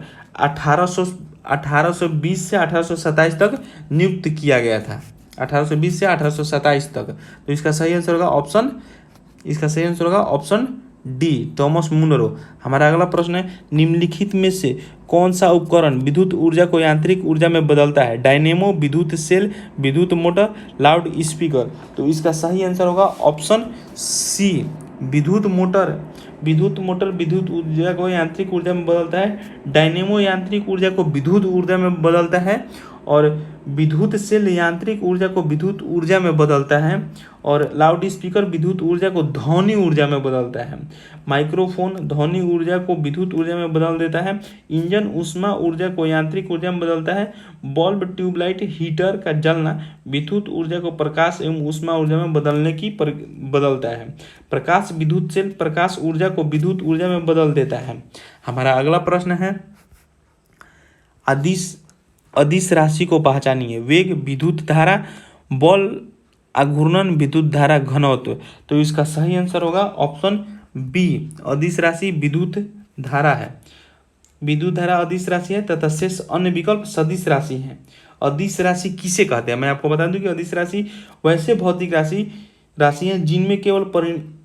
1820 से 1827 तक नियुक्त किया गया था। 1820 से 1827 तक। तो इसका सही आंसर होगा ऑप्शन डी, टॉमस मुनरो। हमारा अगला प्रश्न है निम्नलिखित में से कौन सा उपकरण विद्युत ऊर्जा को यांत्रिक ऊर्जा में बदलता है? डायनेमो, विद्युत सेल, विद्युत मोटर, लाउड स्पीकर। तो इसका सही आंसर होगा ऑप्शन सी, विद्युत मोटर विद्युत ऊर्जा को यांत्रिक ऊर्जा में बदलता है। डायनेमो यांत्रिक ऊर्जा को विद्युत ऊर्जा में बदलता है और विद्युत सेल यांत्रिक ऊर्जा को विद्युत ऊर्जा में बदलता है और लाउड स्पीकर विद्युत ऊर्जा को ध्वनि ऊर्जा में बदलता है। माइक्रोफोन ध्वनि ऊर्जा को विद्युत ऊर्जा में बदल देता है। इंजन ऊष्मा ऊर्जा को यांत्रिक ऊर्जा में बदलता है। बल्ब, ट्यूबलाइट, हीटर का जलना विद्युत ऊर्जा को प्रकाश एवं ऊष्मा ऊर्जा में बदलता है। प्रकाश विद्युत सेल प्रकाश ऊर्जा को विद्युत ऊर्जा में बदल देता है। हमारा अगला प्रश्न है अदिश राशि को पहचानिए। वेग, विद्युत धारा, बल आघूर्णन, विद्युत धारा घनत्व। तो इसका सही आंसर होगा ऑप्शन बी, अदिश राशि विद्युत धारा है। विद्युत धारा अदिश राशि है तथा शेष अन्य विकल्प सदिश राशि हैं। अदिश राशि किसे कहते हैं? मैं आपको बता दूं कि अदिश राशि वैसे भौतिक राशि हैं जिनमें केवल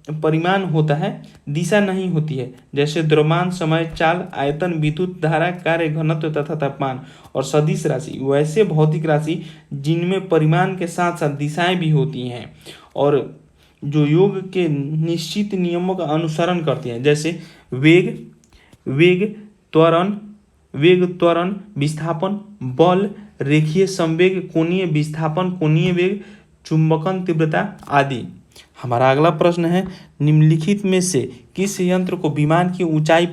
परिमाण होता है, दिशा नहीं होती है। जैसे द्रव्यमान, समय, चाल, आयतन, विद्युत धारा, कार्य, घनत्व तथा तापमान और सदिश राशि वैसे भौतिक राशि जिनमें परिमाण के साथ साथ दिशाएं भी होती हैं और जो योग के निश्चित नियमों का अनुसरण करती हैं। जैसे वेग, वेग त्वरण, विस्थापन, बल, रेखीय संवेग, कोणीय विस्थापन, कोणीय वेग, चुंबकन तीव्रता आदि। हमारा अगला प्रश्न है, निम्नलिखित में से किस यंत्र को विमान की ऊंचाई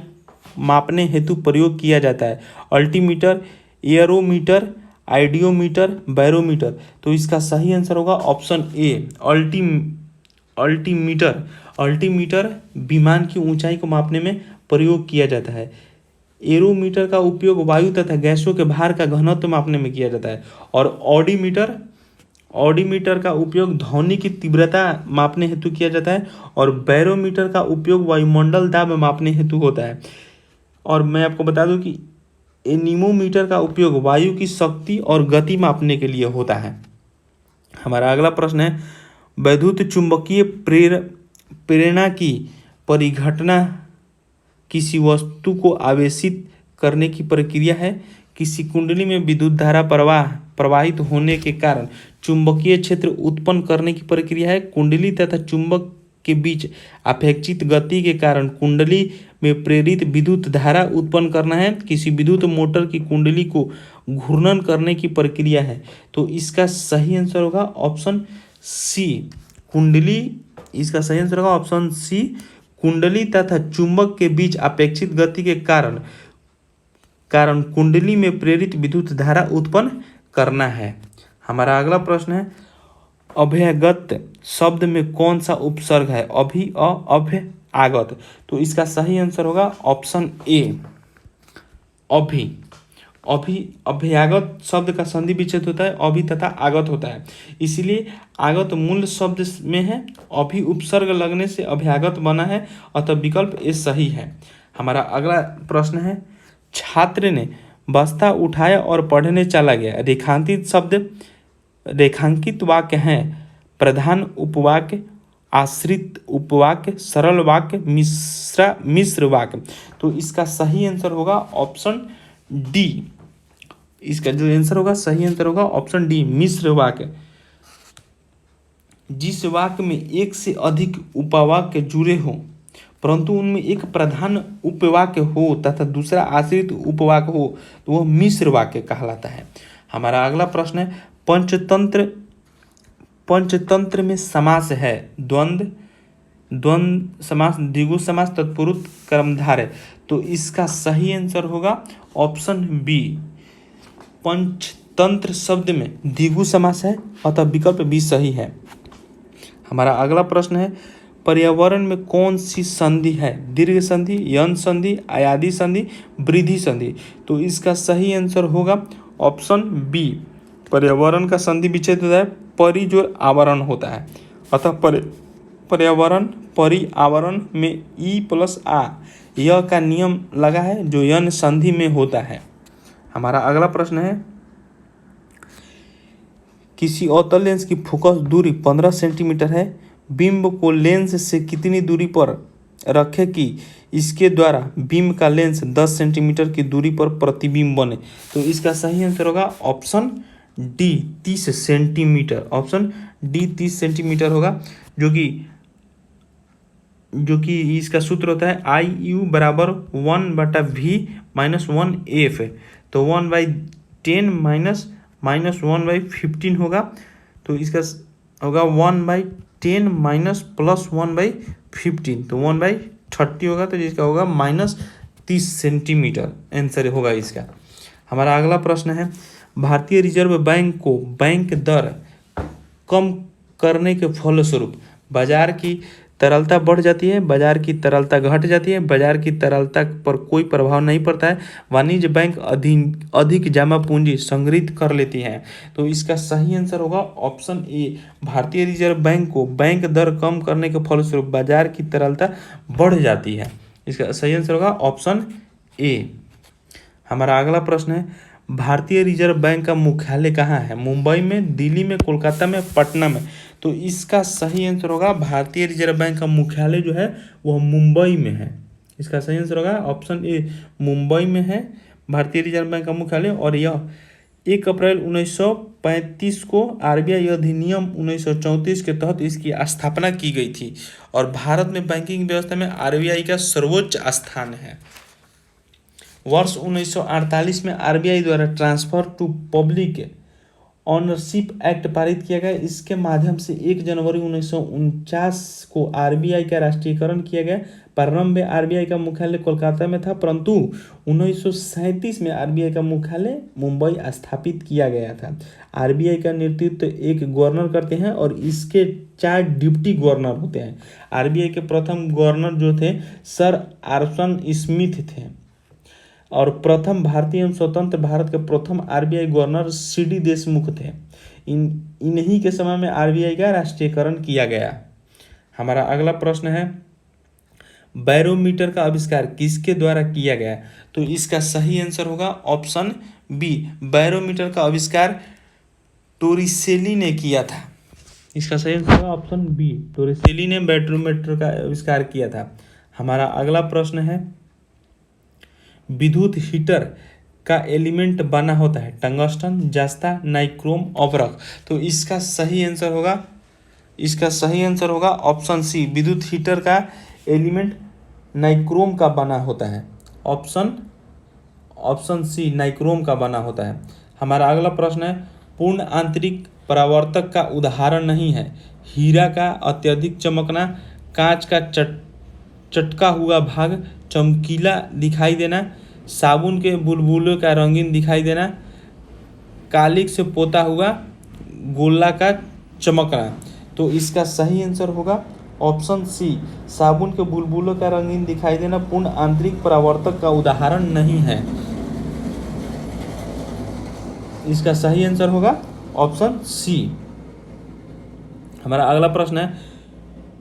मापने हेतु प्रयोग किया जाता है? Altimeter, aerometer, hydrometer, barometer. तो इसका सही आंसर होगा ऑप्शन ए, अल्टीमीटर। अल्टीमीटर विमान की ऊंचाई को मापने में प्रयोग किया जाता है। एरोमीटर का उपयोग वायु तथा गैसों के भार का घनत्व मापने में किया जाता है। और ऑडीमीटर का उपयोग ध्वनि की तीव्रता मापने हेतु किया जाता है। और बैरोमीटर का उपयोग वायुमंडल दाब मापने हेतु होता है। और मैं आपको बता दूं कि एनीमोमीटर का उपयोग वायु की शक्ति और गति मापने के लिए होता है। हमारा अगला प्रश्न है, वैद्युत चुंबकीय प्रेरणा की परिघटना किसी वस्तु को आवेशित करने की प्रक्रिया है। किसी कुंडली में विद्युत धारा प्रवाहित होने के कारण चुंबकीय क्षेत्र उत्पन्न करने की प्रक्रिया है। कुंडली तथा चुंबक के बीच अपेक्षित गति के कारण कुंडली में प्रेरित विद्युत धारा उत्पन्न करना है। किसी विद्युत मोटर की कुंडली को घूर्णन करने की प्रक्रिया है। तो इसका सही आंसर होगा ऑप्शन सी, कुंडली। इसका सही आंसर होगा ऑप्शन सी, कुंडली तथा चुंबक के बीच अपेक्षित गति के कारण कुंडली में प्रेरित विद्युत धारा उत्पन्न करना है। हमारा अगला प्रश्न है, अभ्यागत शब्द में कौन सा उपसर्ग है? अभ्य, आगत। तो इसका सही आंसर होगा ऑप्शन ए, अभ्यागत शब्द का संधि विच्छेद होता है अभि तथा आगत होता है, इसीलिए आगत मूल शब्द में है, अभि उपसर्ग लगने से अभ्यागत बना है, अतः विकल्प ए सही है। हमारा अगला प्रश्न है, छात्र ने बस्ता उठाया और पढ़ने चला गया। रेखांकित वाक्य हैं प्रधान उपवाक्य, आश्रित उपवाक्य, सरल वाक्य, मिश्र वाक्य। तो इसका सही आंसर होगा ऑप्शन डी। इसका जो आंसर होगा सही आंसर होगा ऑप्शन डी, मिश्र वाक्य। जिस वाक्य में एक से अधिक उपवाक्य जुड़े हो परंतु उनमें एक प्रधान उपवाक्य हो तथा दूसरा आश्रित उपवाक्य हो तो वह मिश्र वाक्य कहलाता है। हमारा अगला प्रश्न है, पंचतंत्र में समास है द्वंद्व समास, द्विगु समास, तत्पुरुष, कर्मधारय। तो इसका सही आंसर होगा ऑप्शन बी, पंचतंत्र शब्द में द्विगु समास है, अतः विकल्प बी सही है। हमारा अगला प्रश्न है, पर्यावरण में कौन सी संधि है? दीर्घ संधि, यन संधि, आयादी संधि, वृद्धि संधि। तो इसका सही आंसर होगा ऑप्शन बी, पर्यावरण का संधि विच्छेद होता है परिजोर आवरण होता है, अतः पर्यावरण परिआवरण में ई प्लस आ यह का नियम लगा है जो यन संधि में होता है। हमारा अगला प्रश्न है, किसी अवतल लेंस की फोकस दूरी 15 सेंटीमीटर है, बिंब को लेंस से कितनी दूरी पर रखें कि इसके द्वारा बिंब का लेंस 10 सेंटीमीटर की दूरी पर प्रतिबिंब बने। तो इसका सही आंसर होगा option D, 30 centimetre. Option D 30 centimetre होगा, जो कि इसका सूत्र होता है IU बराबर 1/V-1F। तो 1/10 माइनस 1/15 होगा। तो इसका होगा 1/10 माइनस प्लस 1/15, तो 1/30 होगा। तो जिसका होगा -30 सेंटीमीटर आंसर होगा इसका। हमारा अगला प्रश्न है, भारतीय रिजर्व बैंक को बैंक दर कम करने के फलस्वरूप बाजार की तरलता बढ़ जाती है, बाजार की तरलता घट जाती है, बाजार की तरलता पर कोई प्रभाव नहीं पड़ता है, वाणिज्य बैंक अधिक जमा पूंजी संग्रहित कर लेती हैं। तो इसका सही आंसर होगा ऑप्शन ए, भारतीय रिजर्व बैंक को बैंक दर कम करने के फलस्वरूप बाजार की तरलता बढ़ जाती है। इसका सही आंसर होगा ऑप्शन ए। हमारा अगला प्रश्न है, भारतीय रिजर्व बैंक का मुख्यालय कहाँ है? मुंबई में, दिल्ली में, कोलकाता में, पटना में। तो इसका सही आंसर होगा भारतीय रिजर्व बैंक का मुख्यालय जो है वह मुंबई में है। इसका सही आंसर होगा ऑप्शन ए, मुंबई में है भारतीय रिजर्व बैंक का मुख्यालय। और यह 1 अप्रैल 1935 को आरबीआई अधिनियम 1934 के तहत इसकी स्थापना की गई थी और भारत में बैंकिंग व्यवस्था में आरबीआई का सर्वोच्च स्थान है। वर्ष 1948 में आरबीआई द्वारा transfer to public ownership act पारित किया गया। इसके माध्यम से 1 जनवरी 1949 को आरबीआई का राष्ट्रीयकरण किया गया। प्रारंभ में आरबीआई का मुख्यालय कोलकाता में था, परंतु 1937 में आरबीआई का मुख्यालय मुंबई स्थापित किया गया था। आरबीआई का नेतृत्व एक गवर्नर करते हैं और इसके 4 डिप्टी गवर्नर होते हैं। आरबीआई के प्रथम गवर्नर जो थे सर आरसन स्मिथ थे और प्रथम भारतीय एवं स्वतंत्र भारत के प्रथम आरबीआई गवर्नर सीडी देशमुख थे। इन्हीं के समय में आरबीआई का राष्ट्रीयकरण किया गया। हमारा अगला प्रश्न है, बैरोमीटर का आविष्कार किसके द्वारा किया गया? तो इसका सही आंसर होगा ऑप्शन बी, बैरोमीटर का आविष्कार टोरिसेली ने किया था। इसका सही आंसर होगा ऑप्शन बी, टोरिसेली ने बैरोमीटर का आविष्कार किया था। हमारा अगला प्रश्न है, विद्युत हीटर का एलिमेंट बना होता है टंगस्टन, जस्ता, नाइक्रोम, अवरक। तो इसका सही आंसर होगा ऑप्शन सी, विद्युत हीटर का एलिमेंट नाइक्रोम का बना होता है। ऑप्शन सी, नाइक्रोम का बना होता है। हमारा अगला प्रश्न है, पूर्ण आंतरिक परावर्तक का उदाहरण नहीं है हीरा का अत्यधिक चमकना, कांच का चटका हुआ भाग चमकीला दिखाई देना, साबुन के बुलबुलों का रंगीन दिखाई देना, कालिक से पोता हुआ गोला का चमकना। तो इसका सही आंसर होगा ऑप्शन सी, साबुन के बुलबुलों का रंगीन दिखाई देना पूर्ण आंतरिक परावर्तक का उदाहरण नहीं है। इसका सही आंसर होगा ऑप्शन सी। हमारा अगला प्रश्न है,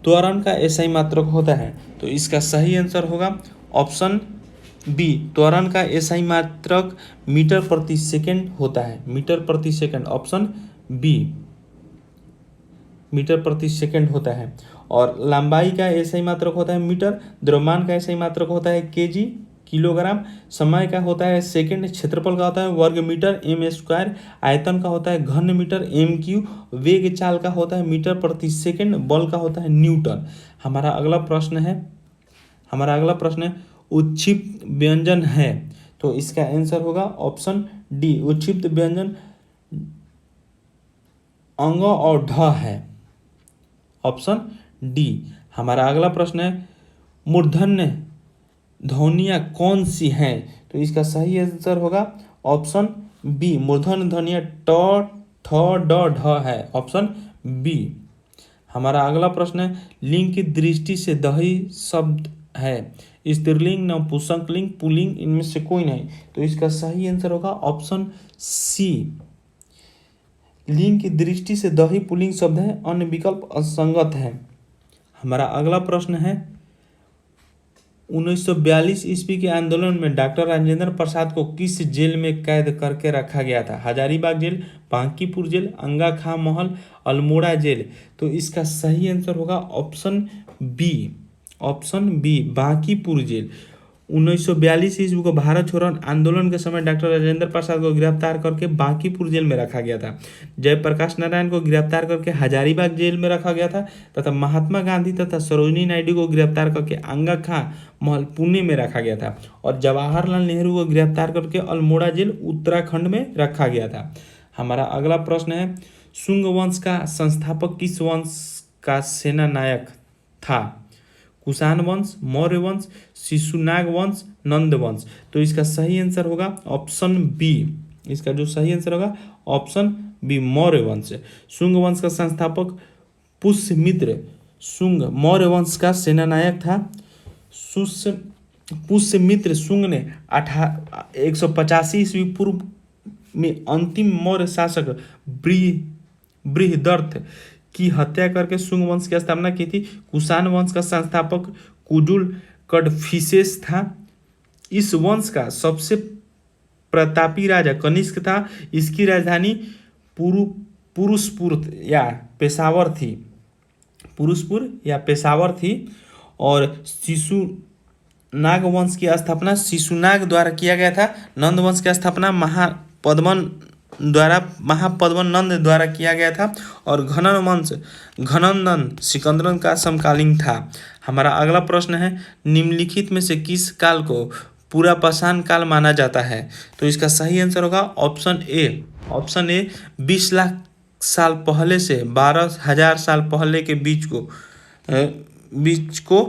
त्वरण का एसआई मात्रक होता है? तो इसका सही आंसर होगा ऑप्शन बी, त्वरण का एसआई मात्रक मीटर प्रति सेकंड होता है। मीटर प्रति सेकंड, ऑप्शन बी, मीटर प्रति सेकंड होता है। और लंबाई का एसआई मात्रक होता है मीटर, द्रव्यमान का एसआई मात्रक होता है केजी, किलोग्राम, समय का होता है सेकंड, क्षेत्रफल का होता है वर्ग मीटर एम स्क्वायर, आयतन का होता है घन मीटर एम क्यू, वेग चाल का होता है मीटर प्रति सेकंड, बल का होता है न्यूटन। हमारा अगला प्रश्न है उच्छिप्त व्यंजन है? तो इसका आंसर होगा ऑप्शन डी, उच्छिप्त व्यंजन अंग और ढ है, ऑप्शन डी। हमारा अगला प्रश्न है, मूर्धन्य ध्वनियाँ कौन सी हैं? तो इसका सही आंसर होगा ऑप्शन बी, मूर्धन्य ध्वनियाँ ट, ठ, ड, ढ है, ऑप्शन बी। हमारा अगला प्रश्न है, लिंग की दृष्टि से दही शब्द है स्त्रीलिंग, नपुंसकलिंग, पुल्लिंग, इनमें से कोई नहीं। तो इसका सही आंसर होगा ऑप्शन सी, लिंग की दृष्टि से दही पुल्लिंग शब्द है, अन्य विकल्प असंगत है। हमारा अगला प्रश्न है, 1942 ईस्वी के आंदोलन में डॉक्टर राजेंद्र प्रसाद को किस जेल में कैद करके रखा गया था? हजारीबाग जेल, बांकीपुर जेल, अंगा खां महल, अल्मोड़ा जेल। तो इसका सही आंसर होगा ऑप्शन बी, बांकीपुर जेल। 1942 ईस्वी को भारत छोड़ो आंदोलन के समय डॉक्टर राजेंद्र प्रसाद को गिरफ्तार करके बांकीपुर जेल में रखा गया था। जयप्रकाश नारायण को गिरफ्तार करके हजारीबाग जेल में रखा गया था तथा महात्मा गांधी तथा सरोजिनी नायडू को गिरफ्तार करके अंगा खां महल पुणे में रखा गया था और जवाहरलाल नेहरू को गिरफ्तार करके अल्मोड़ा जेल उत्तराखंड में रखा गया था। हमारा अगला प्रश्न है, शुंग वंश का संस्थापक किस वंश का सेनानायक था? कुषाण वंश, मौर्य वंश, शिशुनाग वंश, नंद वंश। तो इसका सही आंसर होगा ऑप्शन बी, इसका जो सही आंसर होगा ऑप्शन बी, मौर्य वंश। शुंग वंश का संस्थापक पुष्यमित्र शुंग मौर्य वंश का सेनानायक था। पुष्यमित्र शुंग ने 185 ईस्वी पूर्व में अंतिम मौर्य शासक बृहदर्थ की हत्या करके शुंग वंश की स्थापना की थी। कुषाण वंश का संस्थापक कुजुल कडफिसेस था। इस वंश का सबसे प्रतापी राजा कनिष्क था। इसकी राजधानी पुरुषपुर या पेशावर थी, पुरुषपुर या पेशावर थी। और शिशुनाग वंश की स्थापना शिशुनाग द्वारा किया गया था। नंद वंश की स्थापना महापद्मन नंद द्वारा किया गया था। और घनन वंश घननंदन सिकंदर का समकालीन था। हमारा अगला प्रश्न है, निम्नलिखित में से किस काल को पूरा पाषाण काल माना जाता है? तो इसका सही आंसर होगा ऑप्शन ए 20 लाख साल पहले से 12,000 साल पहले के बीच को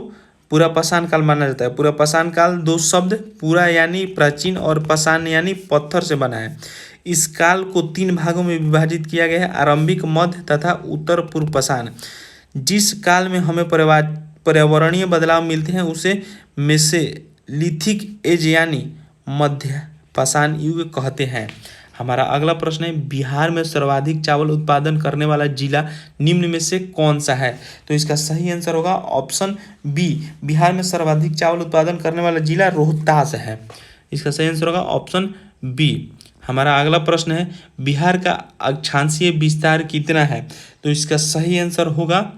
पूरा पाषाण काल माना जाता है। पूरा पाषाण काल दो शब्द पूरा यानी प्राचीन और पाषाण यानी पत्थर से बना है। इस काल को 3 भागों में विभाजित किया गया है, आरंभिक, मध्य तथा उत्तर पूर्व पाषाण। जिस काल में हमें पर्यावरणीय बदलाव मिलते हैं उसे मेसेलिथिक एज यानी मध्य पाषाण युग कहते हैं। हमारा अगला प्रश्न है, बिहार में सर्वाधिक चावल उत्पादन करने वाला जिला निम्न में से कौन सा है? तो इसका सही आंसर होगा ऑप्शन बी। बिहार में सर्वाधिक चावल उत्पादन करने वाला जिला रोहतास है। इसका सही आंसर होगा ऑप्शन बी। हमारा अगला प्रश्न है, बिहार का अक्षांशीय विस्तार कितना है? तो इसका सही आंसर होगा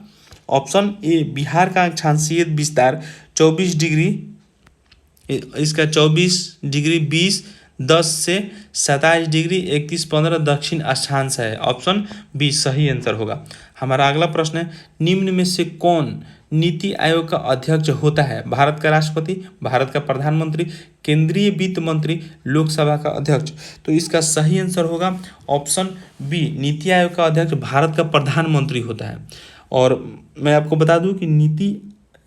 ऑप्शन ए। बिहार का अक्षांशीय विस्तार 24 डिग्री, इसका 24 डिग्री 20 से 27 डिग्री 31-15 दक्षिण अक्षांश है। ऑप्शन बी सही आंसर होगा। हमारा अगला प्रश्न है, निम्न में से कौन नीति आयोग का अध्यक्ष होता है? भारत का राष्ट्रपति, भारत का प्रधानमंत्री, केंद्रीय वित्त मंत्री, लोकसभा का अध्यक्ष। तो इसका सही आंसर होगा ऑप्शन बी। नीति आयोग का अध्यक्ष भारत का प्रधानमंत्री होता है। और मैं आपको बता दूं कि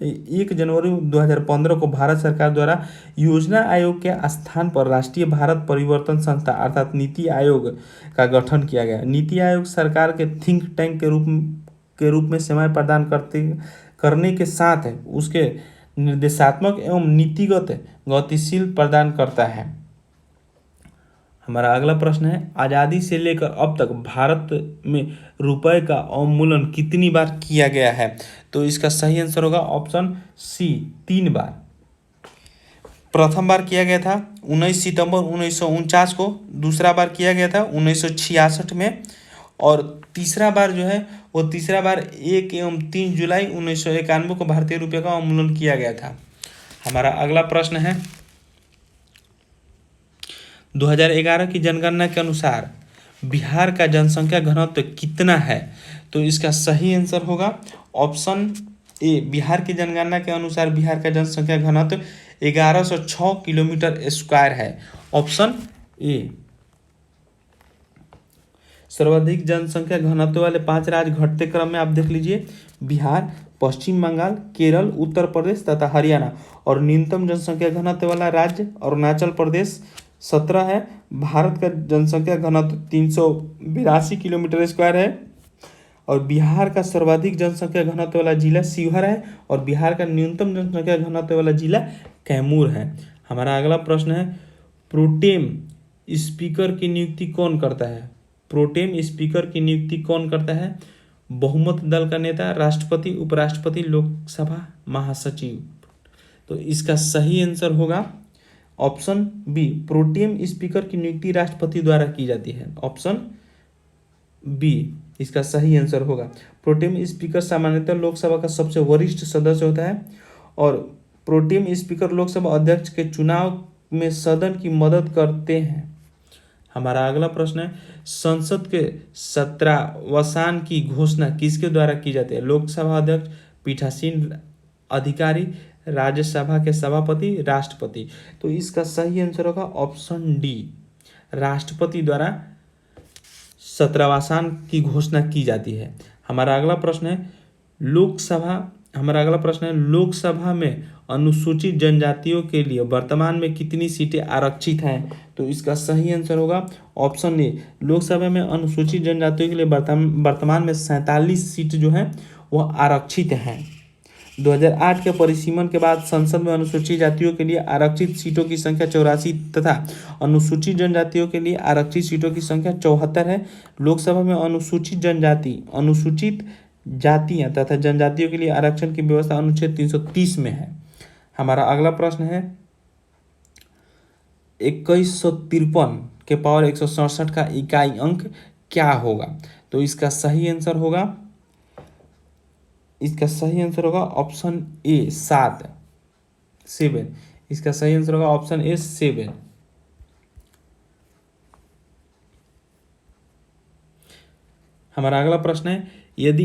1 जनवरी 2015 को भारत सरकार द्वारा योजना आयोग के स्थान पर राष्ट्रीय भारत परिवर्तन संस्था अर्थात नीति आयोग का गठन किया गया। नीति आयोग सरकार के थिंक टैंक के रूप में सेवाएं प्रदान करने के साथ उसके निर्देशात्मक एवं नीतिगत गतिशील प्रदान करता है। हमारा अगला प्रश्न है, आज़ादी से लेकर अब तक भारत में रुपए का अवमूल्यन कितनी बार किया गया है? तो इसका सही आंसर होगा ऑप्शन सी 3 बार। प्रथम बार किया गया था 19 सितंबर 1949 को, दूसरा बार किया गया था 1966 में, और तीसरा बार जो है वो 1 एवं 3 जुलाई 1991 को भारतीय रुपये का अवमूल्यन किया गया था। हमारा अगला प्रश्न है, 2011 की जनगणना के अनुसार बिहार का जनसंख्या घनत्व कितना है? तो इसका सही आंसर होगा ऑप्शन ए। बिहार की जनगणना के अनुसार बिहार का जनसंख्या घनत्व 1106 किलोमीटर स्क्वायर है। Option A. सर्वाधिक जनसंख्या घनत्व वाले 5 राज्य घटते क्रम में आप देख लीजिए, बिहार, पश्चिम बंगाल, केरल, उत्तर प्रदेश तथा हरियाणा। और न्यूनतम जनसंख्या घनत्व वाला राज्य अरुणाचल प्रदेश 17 है। भारत का जनसंख्या घनत्व 382 किलोमीटर स्क्वायर है। और बिहार का सर्वाधिक जनसंख्या घनत्व वाला जिला शिवहर है। और बिहार का न्यूनतम जनसंख्या घनत्व वाला जिला कैमूर है। हमारा अगला प्रश्न है, प्रोटेम स्पीकर की नियुक्ति कौन करता है? प्रोटेम स्पीकर की नियुक्ति कौन करता है? बहुमत दल का नेता, राष्ट्रपति, उपराष्ट्रपति, लोकसभा महासचिव। तो इसका सही आंसर होगा ऑप्शन बी। प्रोटेम स्पीकर की नियुक्ति राष्ट्रपति द्वारा की जाती है। ऑप्शन बी इसका सही आंसर होगा। प्रोटेम स्पीकर सामान्यतः लोकसभा का सबसे वरिष्ठ सदस्य होता है। और प्रोटेम स्पीकर लोकसभा अध्यक्ष के चुनाव में सदन की मदद करते हैं। हमारा अगला प्रश्न है, संसद के 17वां की घोषणा किसके द्वारा की जाती है? लोकसभा अध्यक्ष, पीठासीन अधिकारी, राज्यसभा के सभापति, राष्ट्रपति। तो इसका सही आंसर होगा ऑप्शन डी। राष्ट्रपति द्वारा 17वां की घोषणा की जाती है। हमारा अगला प्रश्न है, लोकसभा में अनुसूचित जनजातियों के लिए वर्तमान में कितनी सीटें आरक्षित हैं? तो इसका सही आंसर होगा ऑप्शन ए। लोकसभा में अनुसूचित जनजातियों के लिए वर्तमान में 47 सीट जो हैं वह आरक्षित हैं। 2008 के परिसीमन के बाद संसद में अनुसूचित जातियों के लिए आरक्षित सीटों की संख्या 84 तथा अनुसूचित जनजातियों के लिए आरक्षित सीटों की संख्या 74 है। लोकसभा में अनुसूचित जातियां तथा जनजातियों के लिए आरक्षण की व्यवस्था अनुच्छेद 330 में है। हमारा अगला प्रश्न है, 2153 के पावर 167 का इकाई अंक क्या होगा? तो इसका सही आंसर होगा ऑप्शन ए 7। इसका सही आंसर होगा ऑप्शन ए 7। हमारा अगला प्रश्न है, यदि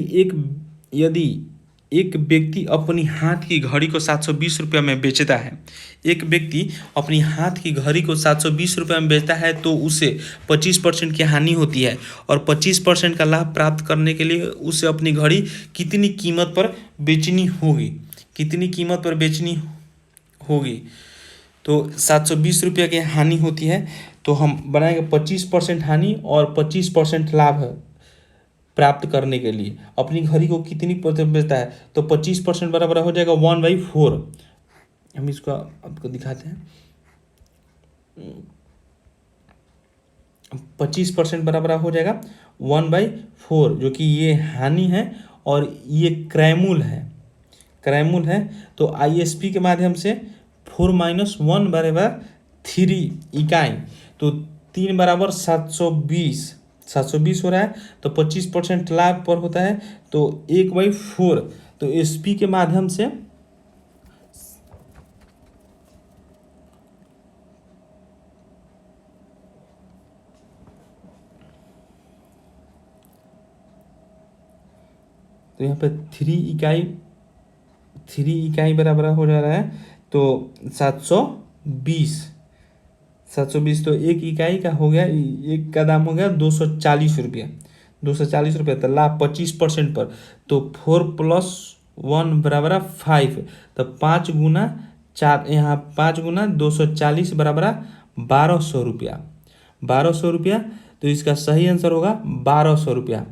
एक व्यक्ति अपनी हाथ की घड़ी को 720 रुपये में बेचता है, एक व्यक्ति अपनी हाथ की घड़ी को 720 रुपये में बेचता है तो उसे 25% की हानि होती है और 25% का लाभ प्राप्त करने के लिए उसे अपनी घड़ी कितनी कीमत पर बेचनी होगी? तो 720 रुपये की हानि होती है तो हम बनाएंगे 25% हानि और 25% लाभ प्राप्त करने के लिए अपनी घड़ी को कितनी प्रतिशत बेचता है, तो 25% बराबर हो जाएगा 1/4। हम इसको आपको दिखाते हैं। 25% बराबर हो जाएगा 1/4, जो कि ये हानि है और ये क्रयमूल है। तो ISP के माध्यम से 4 - 1 बराबर 3 इकाई, तो 3 बराबर 720 हो रहा है। तो 25% लाभ पर होता है तो 1/4। तो SP के माध्यम से तो यहाँ पे 3 इकाई बराबर हो जा रहा है तो 720। तो एक इकाई का हो गया, एक का दाम हो गया 240 रुपया। 240 रुपया, तो लाभ 25% पर, तो 4 + 1 बराबर 5। तो 5 गुना 4, यहाँ 5 गुना 240 बराबर 1200 रुपया। 1200 रुपया, तो इसका सही आंसर होगा 1200 रुपया।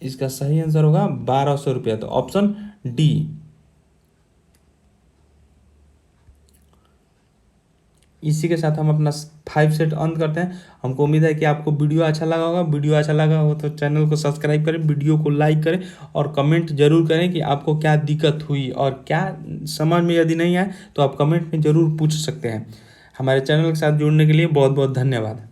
इसका सही आंसर होगा 1200 रुपया, तो ऑप्शन डी। इसी के साथ हम अपना 5 सेट अंत करते हैं। हमको उम्मीद है कि आपको वीडियो अच्छा लगा होगा। वीडियो अच्छा लगा हो तो चैनल को सब्सक्राइब करें, वीडियो को लाइक करें और कमेंट जरूर करें कि आपको क्या दिक्कत हुई और क्या समझ में यदि नहीं आए तो आप कमेंट में ज़रूर पूछ सकते हैं। हमारे चैनल के साथ जुड़ने के लिए बहुत बहुत धन्यवाद।